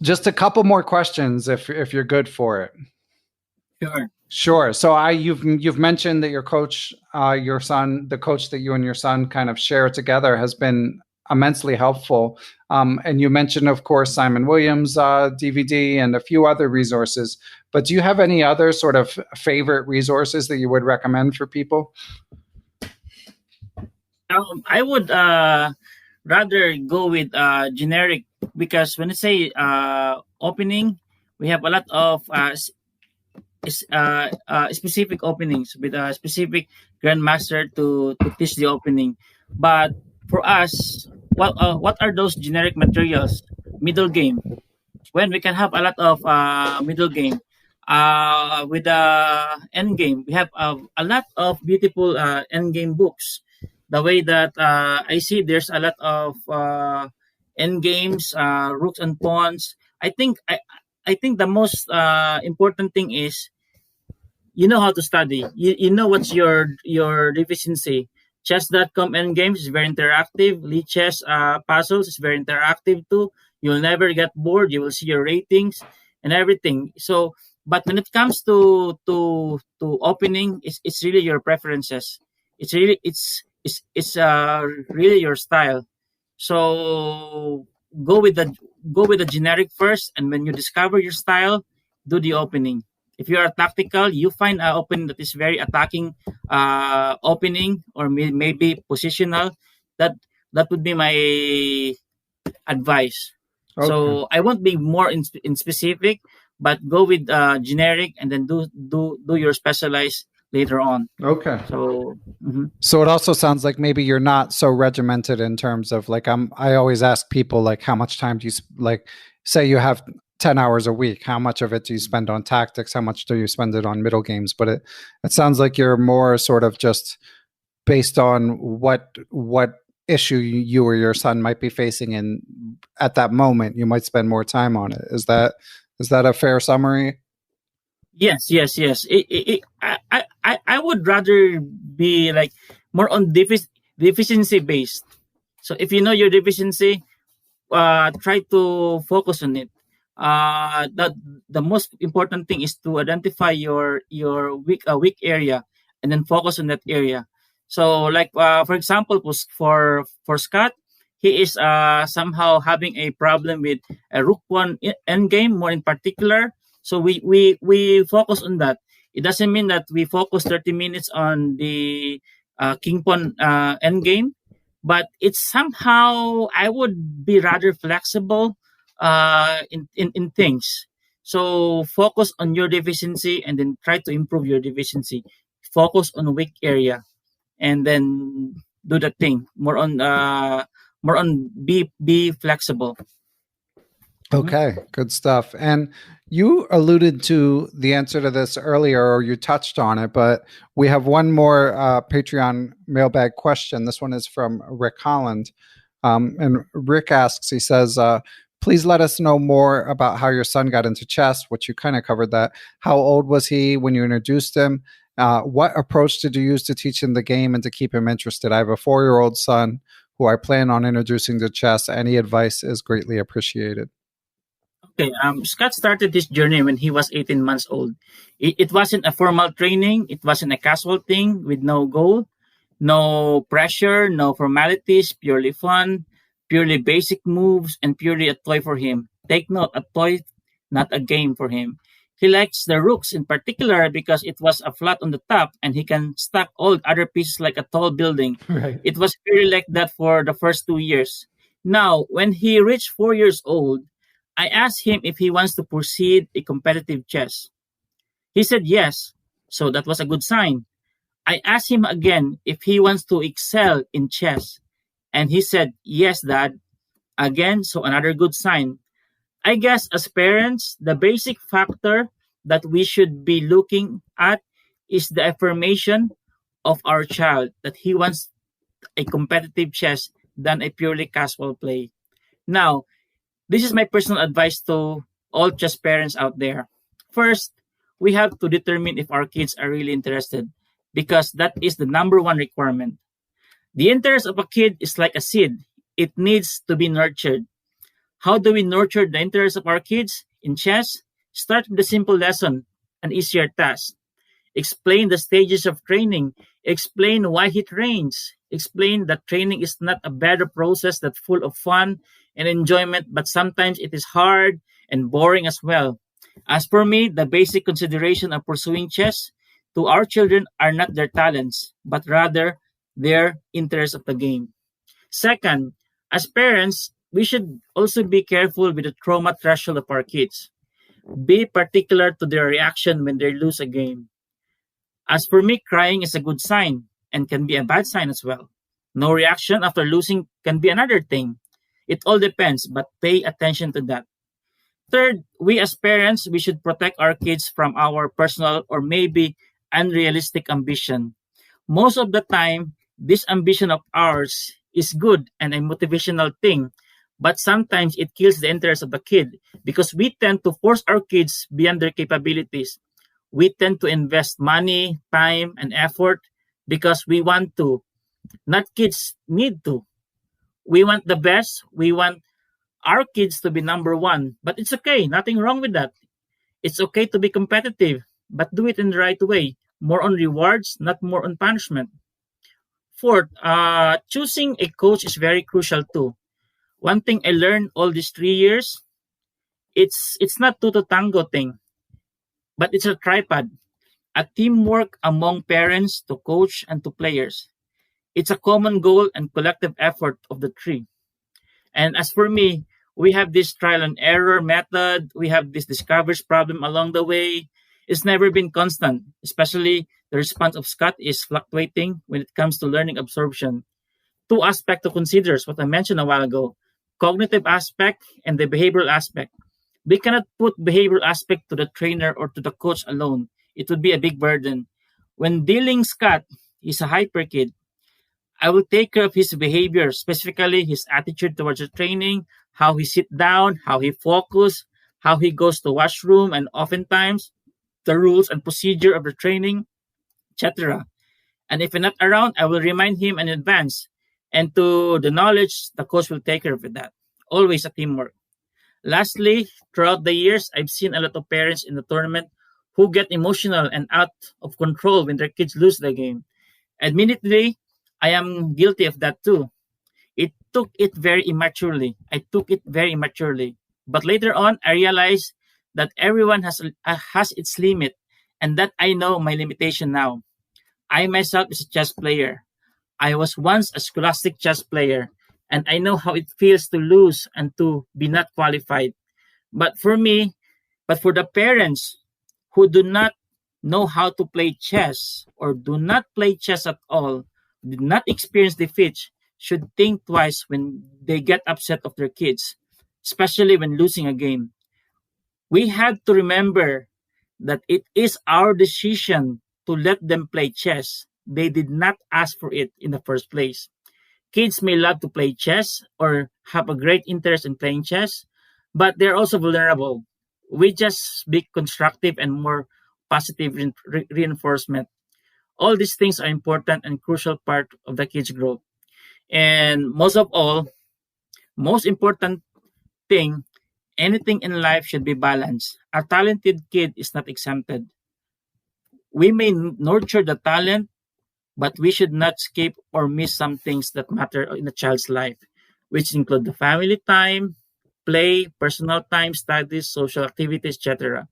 just a couple more questions if you're good for it. Sure. So you've mentioned that your coach, your son, the coach that you and your son kind of share together, has been immensely helpful. And you mentioned, of course, Simon Williams' DVD and a few other resources. But do you have any other sort of favorite resources that you would recommend for people? I would rather go with generic, because when I say opening, we have a lot of specific openings with a specific grandmaster to teach the opening. But for us, what are those generic materials? Middle game. When we can have a lot of middle game. With the end game, we have a lot of beautiful end game books. The way that I see, there's a lot of end games, rooks and pawns. I think the most important thing is you know how to study. You know what's your deficiency. Chess.com endgames is very interactive. Lee Chess puzzles is very interactive too. You'll never get bored. You will see your ratings and everything. So, but when it comes to opening, it's really your preferences. It's really really your style. So go with the generic first, and when you discover your style, do the opening. If you are tactical, you find an opening that is very attacking opening, or maybe positional. That would be my advice. Okay. So I won't be more in specific, but go with generic, and then do your specialized later on. Okay. So So it also sounds like maybe you're not so regimented in terms of, like, I always ask people, like, how much time do you, like, say you have 10 hours a week, how much of it do you spend on tactics? How much do you spend it on middle games? But it sounds like you're more sort of just based on what issue you or your son might be facing, and at that moment you might spend more time on it. Is that a fair summary? Yes, yes, yes. I would rather be like more on deficiency based. So if you know your deficiency, try to focus on it. The most important thing is to identify your weak area and then focus on that area. So, like for example, for Scott, he is somehow having a problem with a rook one end game more in particular. So we focus on that. It doesn't mean that we focus 30 minutes on the king pawn end game, but it's somehow I would be rather flexible in things. So focus on your deficiency and then try to improve your deficiency. Focus on weak area and then do the thing. More on be flexible. Mhm. Okay, good stuff. And you alluded to the answer to this earlier, or you touched on it, but we have one more Patreon mailbag question. This one is from Rick Holland. And Rick asks, he says, please let us know more about how your son got into chess, which you kind of covered that. How old was he when you introduced him? What approach did you use to teach him the game and to keep him interested? I have a 4-year-old son who I plan on introducing to chess. Any advice is greatly appreciated. Okay, Scott started this journey when he was 18 months old. It wasn't a formal training. It wasn't a casual thing with no goal. No pressure, no formalities, purely fun, purely basic moves, and purely a toy for him. Take note, a toy, not a game for him. He likes the rooks in particular because it was a flat on the top and he can stack all other pieces like a tall building. Right. It was purely like that for the first 2 years. Now, when he reached 4 years old, I asked him if he wants to proceed a competitive chess. He said yes, so that was a good sign. I asked him again if he wants to excel in chess, and he said, yes, dad. Again, so another good sign. I guess as parents, the basic factor that we should be looking at is the affirmation of our child that he wants a competitive chess than a purely casual play. Now, this is my personal advice to all chess parents out there. First, we have to determine if our kids are really interested because that is the number one requirement. The interest of a kid is like a seed. It needs to be nurtured. How do we nurture the interest of our kids? In chess, start with a simple lesson, an easier task. Explain the stages of training. Explain why he trains. Explain that training is not a better process that's full of fun and enjoyment, but sometimes it is hard and boring as well. As for me, the basic consideration of pursuing chess to our children are not their talents, but rather their interest of the game. Second, as parents, we should also be careful with the trauma threshold of our kids. Be particular to their reaction when they lose a game. As for me, crying is a good sign and can be a bad sign as well. No reaction after losing can be another thing. It all depends, but pay attention to that. Third, we as parents, we should protect our kids from our personal or maybe unrealistic ambition. Most of the time, this ambition of ours is good and a motivational thing, but sometimes it kills the interest of the kid because we tend to force our kids beyond their capabilities. We tend to invest money, time, and effort because we want to. Not kids need to. We want the best. We want our kids to be number one. But it's okay. Nothing wrong with that. It's okay to be competitive, but do it in the right way. More on rewards, not more on punishment. Fourth, choosing a coach is very crucial too. One thing I learned all these 3 years, it's not two to tango thing, but it's a tripod, a teamwork among parents to coach and to players. It's a common goal and collective effort of the three. And as for me, we have this trial and error method. We have this discoveries problem along the way. It's never been constant, especially the response of Scott is fluctuating when it comes to learning absorption. Two aspects to consider is what I mentioned a while ago, cognitive aspect and the behavioral aspect. We cannot put behavioral aspect to the trainer or to the coach alone. It would be a big burden. When dealing Scott, he's a hyper kid. I will take care of his behavior, specifically his attitude towards the training, how he sit down, how he focus, how he goes to washroom, and oftentimes the rules and procedure of the training, etc. And if I'm not around, I will remind him in advance. And to the knowledge, the coach will take care of that. Always a teamwork. Lastly, throughout the years, I've seen a lot of parents in the tournament who get emotional and out of control when their kids lose the game. Admittedly, I am guilty of that too. It took it very immaturely. I took it very immaturely. But later on, I realized that everyone has its limit, and that I know my limitation now. I myself is a chess player. I was once a scholastic chess player, and I know how it feels to lose and to be not qualified. But for me, but for the parents who do not know how to play chess or do not play chess at all, did not experience defeat, should think twice when they get upset of their kids, especially when losing a game. We have to remember that it is our decision to let them play chess. They did not ask for it in the first place. Kids may love to play chess or have a great interest in playing chess, but they're also vulnerable. We just be constructive and more positive reinforcement. All these things are important and crucial part of the kids' growth. And most of all, most important thing, anything in life should be balanced. A talented kid is not exempted. We may nurture the talent, but we should not skip or miss some things that matter in a child's life, which include the family time, play, personal time, studies, social activities, etc.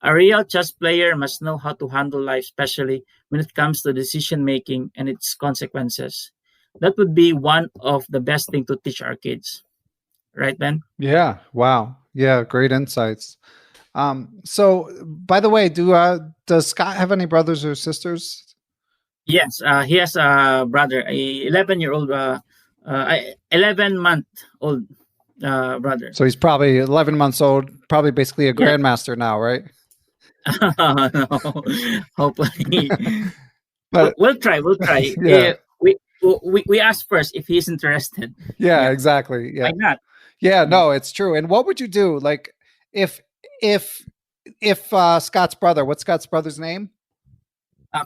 A real chess player must know how to handle life, especially when it comes to decision making and its consequences. That would be one of the best thing to teach our kids. Right, Ben? Yeah. Wow. Yeah. Great insights. So by the way, does Scott have any brothers or sisters? Yes, he has a brother, a 11-year-old, 11-month-old brother. So he's probably 11 months old, probably basically a grandmaster now, right? No, hopefully. But we'll try. We'll try. yeah, We ask first if he's interested. yeah, exactly. Yeah, Why not? yeah. No, it's true. And what would you do, like, if if if Scott's brother? What's Scott's brother's name?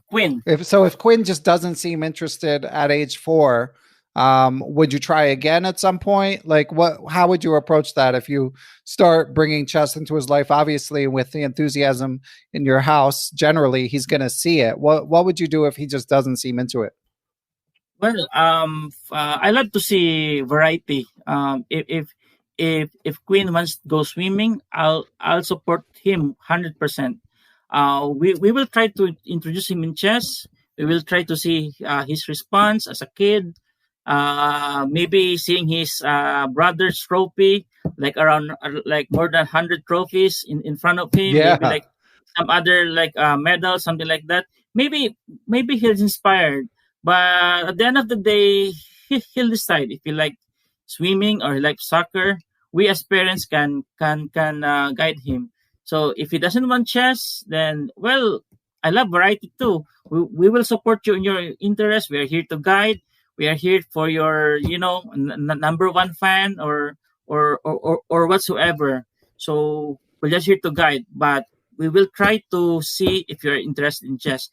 Quinn. If Quinn just doesn't seem interested at age 4, would you try again at some point? Like, how would you approach that if you start bringing chess into his life? Obviously, with the enthusiasm in your house, generally he's going to see it. What would you do if he just doesn't seem into it? Well, I love to see variety. If Quinn wants to go swimming, I'll support him 100%. We will try to introduce him in chess. We will try to see his response as a kid. Maybe seeing his brother's trophy, like around like more than 100 trophies in front of him. Yeah. Maybe like some other like medal, something like that. Maybe he's inspired. But at the end of the day, he'll decide if he like swimming or he like soccer. We as parents can guide him. So if he doesn't want chess, then well, I love variety too. We will support you in your interest. We are here to guide. We are here for your, number one fan or whatsoever. So we're just here to guide, but we will try to see if you're interested in chess.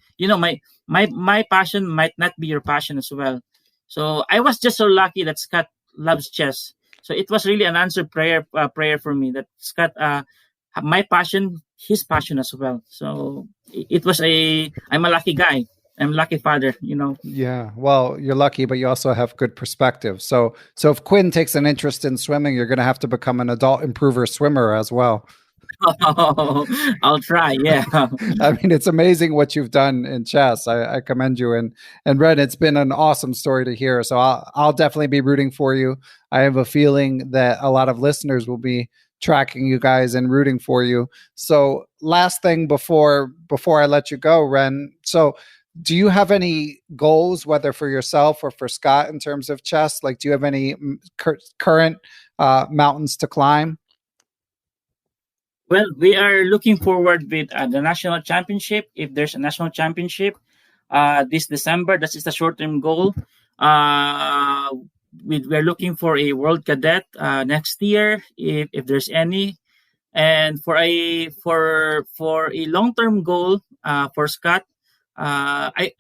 My passion might not be your passion as well. So I was just so lucky that Scott loves chess. So it was really an answered prayer for me that Scott, my passion, his passion as well. So I'm a lucky guy. I'm a lucky father, Yeah. Well, you're lucky, but you also have good perspective. So if Quinn takes an interest in swimming, you're going to have to become an adult improver swimmer as well. I'll try. Yeah. I mean, it's amazing what you've done in chess. I commend you. And Ren, it's been an awesome story to hear. So I'll definitely be rooting for you. I have a feeling that a lot of listeners will be tracking you guys and rooting for you. So last thing before I let you go, Ren. So do you have any goals, whether for yourself or for Scott, in terms of chess? Like, do you have any current mountains to climb? Well, we are looking forward with the national championship. If there's a national championship this December, that is the short-term goal. We're looking for a world cadet next year, if there's any. And for a long-term goal for Scott, I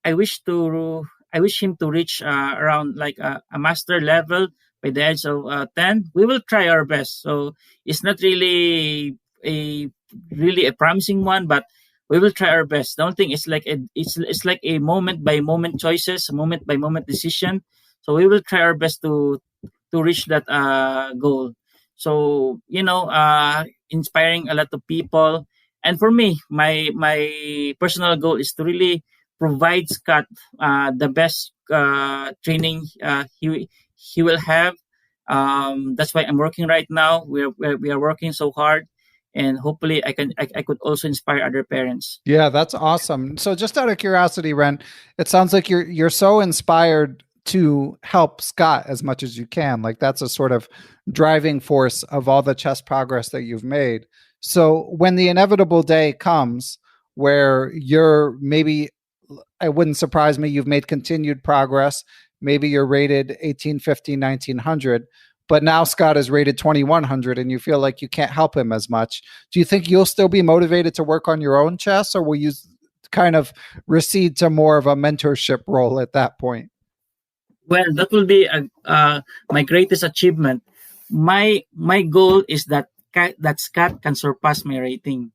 wish him to reach around like a master level by the age of 10. We will try our best. So it's not a really a promising one, but we will try our best. The only thing is like it's like a moment by moment choices, a moment by moment decision. So we will try our best to reach that goal. So inspiring a lot of people. And for me, my personal goal is to really provide Scott the best training he will have. That's why I'm working right now. We are working so hard, and hopefully I could also inspire other parents. Yeah, that's awesome. So just out of curiosity, Ren, it sounds like you're so inspired to help Scott as much as you can. Like that's a sort of driving force of all the chess progress that you've made. So when the inevitable day comes where you're maybe, it wouldn't surprise me, you've made continued progress. Maybe you're rated 1850, 1900, but now Scott is rated 2100 and you feel like you can't help him as much. Do you think you'll still be motivated to work on your own chess, or will you kind of recede to more of a mentorship role at that point? Well, that will be my greatest achievement. My goal is that Scott can surpass my rating.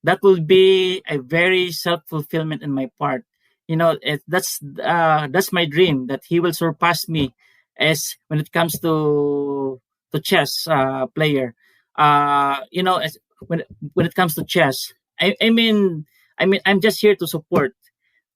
That will be a very self-fulfillment in my part. That's my dream, that he will surpass me as when it comes to chess player. As when it comes to chess, I mean I'm just here to support.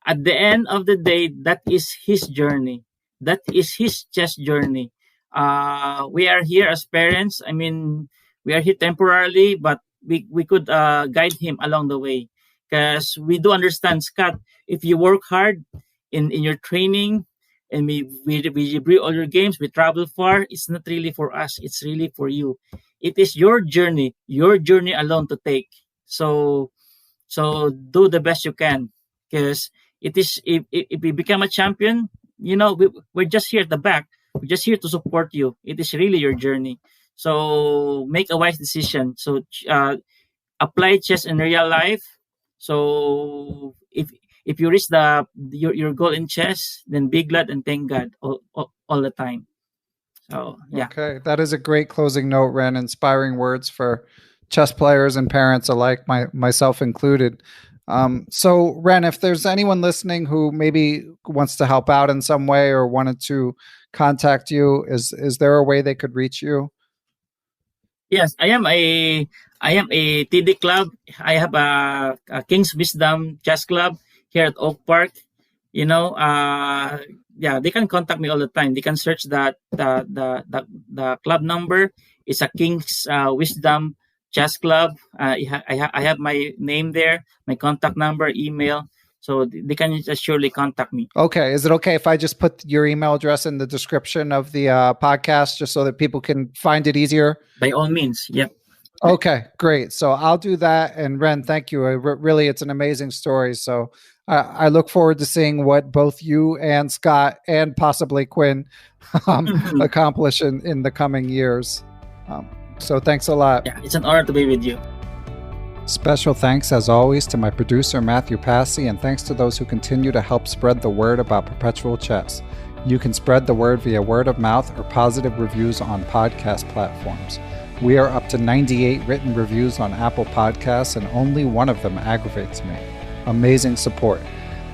At the end of the day, that is his journey. That is his chess journey. We are here as parents. I mean, we are here temporarily, but we could guide him along the way, because we do understand, Scott, if you work hard in your training and we bring all your games, we travel far, it's not really for us, it's really for you. It is your journey alone to take. So do the best you can, because it is, if we become a champion, we're just here at the back. We're just here to support you. It is really your journey. So make a wise decision. So apply chess in real life. So if you reach your goal in chess, then be glad and thank God all the time. So yeah. Okay, that is a great closing note, Ren. Inspiring words for chess players and parents alike, myself included. So Ren, if there's anyone listening who maybe wants to help out in some way or wanted to contact you, is there a way they could reach you? Yes, I am a TD club. I have a King's Wisdom Chess Club here at Oak Park. They can contact me all the time. They can search the club number. It's a King's Wisdom Chess Club. I have my name there, my contact number, email. So they can just surely contact me. Okay. Is it okay if I just put your email address in the description of the podcast just so that people can find it easier? By all means. Yep. Okay, great. So I'll do that. And Ren, thank you. Really, it's an amazing story. So I look forward to seeing what both you and Scott and possibly Quinn accomplish in the coming years. So thanks a lot. Yeah, it's an honor to be with you. Special thanks, as always, to my producer, Matthew Passy, and thanks to those who continue to help spread the word about Perpetual Chess. You can spread the word via word of mouth or positive reviews on podcast platforms. We are up to 98 written reviews on Apple Podcasts, and only one of them aggravates me. Amazing support.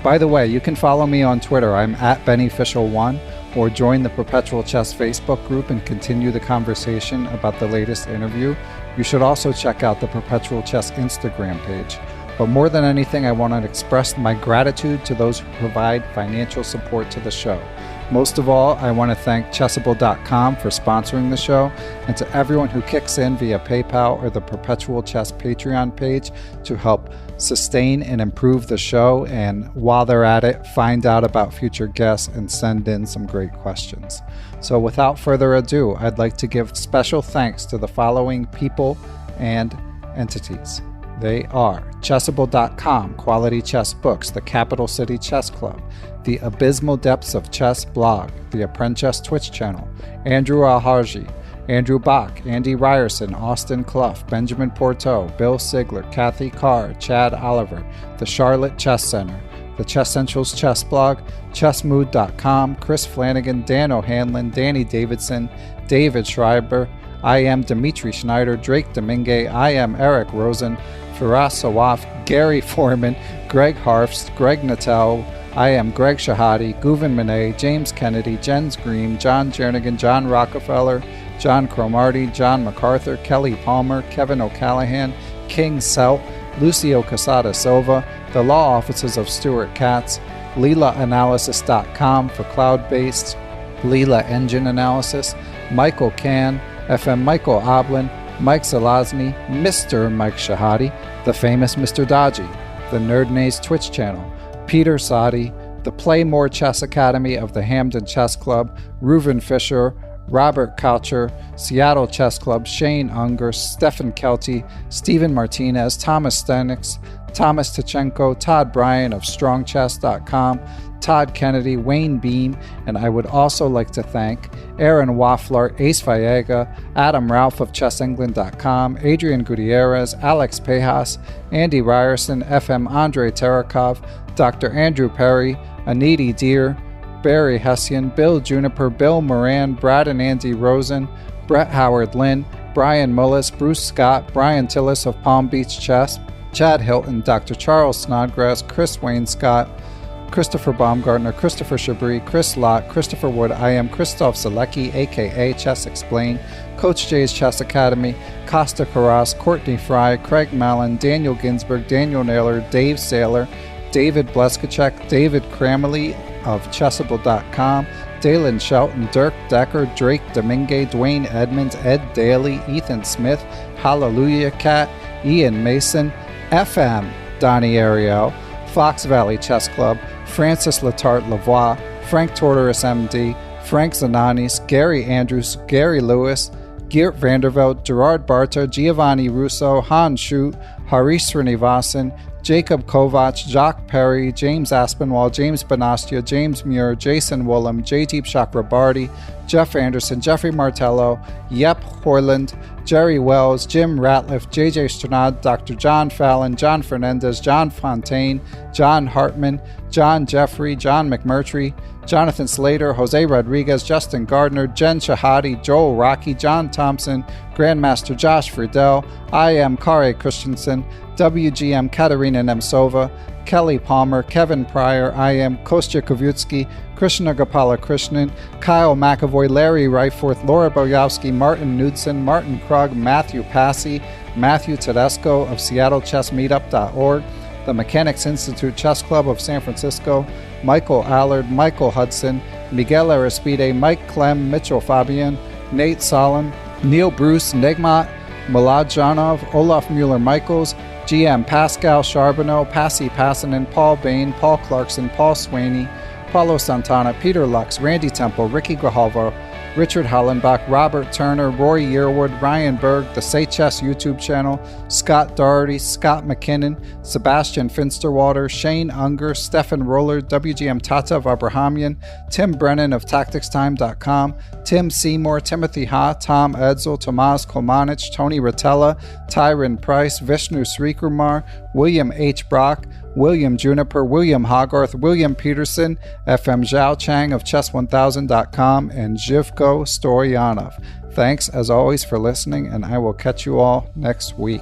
By the way, you can follow me on Twitter. I'm at BennyFischel1, or join the Perpetual Chess Facebook group and continue the conversation about the latest interview. You should also check out the Perpetual Chess Instagram page. But more than anything, I want to express my gratitude to those who provide financial support to the show. Most of all, I want to thank Chessable.com for sponsoring the show, and to everyone who kicks in via PayPal or the Perpetual Chess Patreon page to help sustain and improve the show, and while they're at it, find out about future guests and send in some great questions. So without further ado, I'd like to give special thanks to the following people and entities. They are Chessable.com, Quality Chess Books, the Capital City Chess Club, the Abysmal Depths of Chess blog, the Apprentice Twitch channel, Andrew Alharji, Andrew Bach, Andy Ryerson, Austin Clough, Benjamin Porteau, Bill Sigler, Kathy Carr, Chad Oliver, the Charlotte Chess Center, the Chess Central's Chess Blog, chessmood.com, Chris Flanagan, Dan O'Hanlon, Danny Davidson, David Schreiber, I am Dimitri Schneider, Drake Domingue, I am Eric Rosen, Firas Sawaf, Gary Foreman, Greg Harfst, Greg Natel, I am Greg Shahadi, Guven Monet, James Kennedy, Jens Green, John Jernigan, John Rockefeller, John Cromarty, John MacArthur, Kelly Palmer, Kevin O'Callahan, King Selt, Lucio Casada Silva, the law offices of Stuart Katz, LeelaAnalysis.com for cloud-based Leela Engine Analysis, Michael Can, FM Michael Oblin, Mike Zelazny, Mr. Mike Shahadi, the famous Mr. Dodgy, the Nerd Naze Twitch channel, Peter Sadi, the Play More Chess Academy of the Hamden Chess Club, Reuven Fisher, Robert Coucher, Seattle Chess Club, Shane Unger, Stefan Kelty, Stephen Martinez, Thomas Stenix, Thomas Tachenko, Todd Bryan of StrongChess.com, Todd Kennedy, Wayne Beam, and I would also like to thank Aaron Waffler, Ace Vallega, Adam Ralph of ChessEngland.com, Adrian Gutierrez, Alex Pejas, Andy Ryerson, FM Andre Terakov, Dr. Andrew Perry, Aniti Deer, Barry Hessian, Bill Juniper, Bill Moran, Brad and Andy Rosen, Brett Howard Lynn, Brian Mullis, Bruce Scott, Brian Tillis of Palm Beach Chess, Chad Hilton, Dr. Charles Snodgrass, Chris Wayne Scott, Christopher Baumgartner, Christopher Chabris, Chris Lott, Christopher Wood, I am Christoph Zalecki, aka Chess Explained, Coach J's Chess Academy, Costa Carras, Courtney Fry, Craig Mallon, Daniel Ginsberg, Daniel Naylor, Dave Saylor, David Bleskacek, David Cramley of Chessable.com, Dalen Shelton, Dirk Decker, Drake Domingue, Dwayne Edmonds, Ed Daly, Ethan Smith, Hallelujah Cat, Ian Mason, FM Donnie Ariel, Fox Valley Chess Club, Francis Letarte Lavoie, Frank Tortoris MD, Frank Zananis, Gary Andrews, Gary Lewis, Geert Vanderveld, Gerard Barta, Giovanni Russo, Han Schutt, Harish Srinivasan, Jacob Kovac, Jacques Perry, James Aspinwall, James Bonastia, James Muir, Jason Woolham, Jaydeep Chakrabarty, Jeff Anderson, Jeffrey Martello, Yep Horland, Jerry Wells, Jim Ratliff, JJ Stranad, Dr. John Fallon, John Fernandez, John Fontaine, John Hartman, John Jeffrey, John McMurtry, Jonathan Slater, Jose Rodriguez, Justin Gardner, Jen Shahadi, Joel Rocky, John Thompson, Grandmaster Josh Friedel, I am Kare Christensen, WGM Katerina Nemtsova, Kelly Palmer, Kevin Pryor, I am Kostya Kovutsky, Krishna Gopala Krishnan, Kyle McAvoy, Larry Ryforth, Laura Boyowski, Martin Knudsen, Martin Krug, Matthew Passy, Matthew Tedesco of SeattleChessMeetup.org, the Mechanics Institute Chess Club of San Francisco, Michael Allard, Michael Hudson, Miguel Arispide, Mike Clem, Mitchell Fabian, Nate Solon, Neil Bruce, Negmat, Milad Janov, Olaf Mueller-Michaels, GM Pascal Charbonneau, Passy Passanen, Paul Bain, Paul Clarkson, Paul Swaney, Paulo Santana, Peter Lux, Randy Temple, Ricky Grijalvo, Richard Hollenbach, Robert Turner, Roy Yearwood, Ryan Berg, the Say Chess YouTube channel, Scott Doherty, Scott McKinnon, Sebastian Finsterwater, Shane Unger, Stefan Roller, WGM Tata of Abrahamian, Tim Brennan of TacticsTime.com, Tim Seymour, Timothy Ha, Tom Edsel, Tomas Komanich, Tony Rotella, Tyron Price, Vishnu Srikumar, William H. Brock, William Juniper, William Hogarth, William Peterson, FM Zhao Chang of Chess1000.com, and Zhivko Storyanov. Thanks as always for listening, and I will catch you all next week.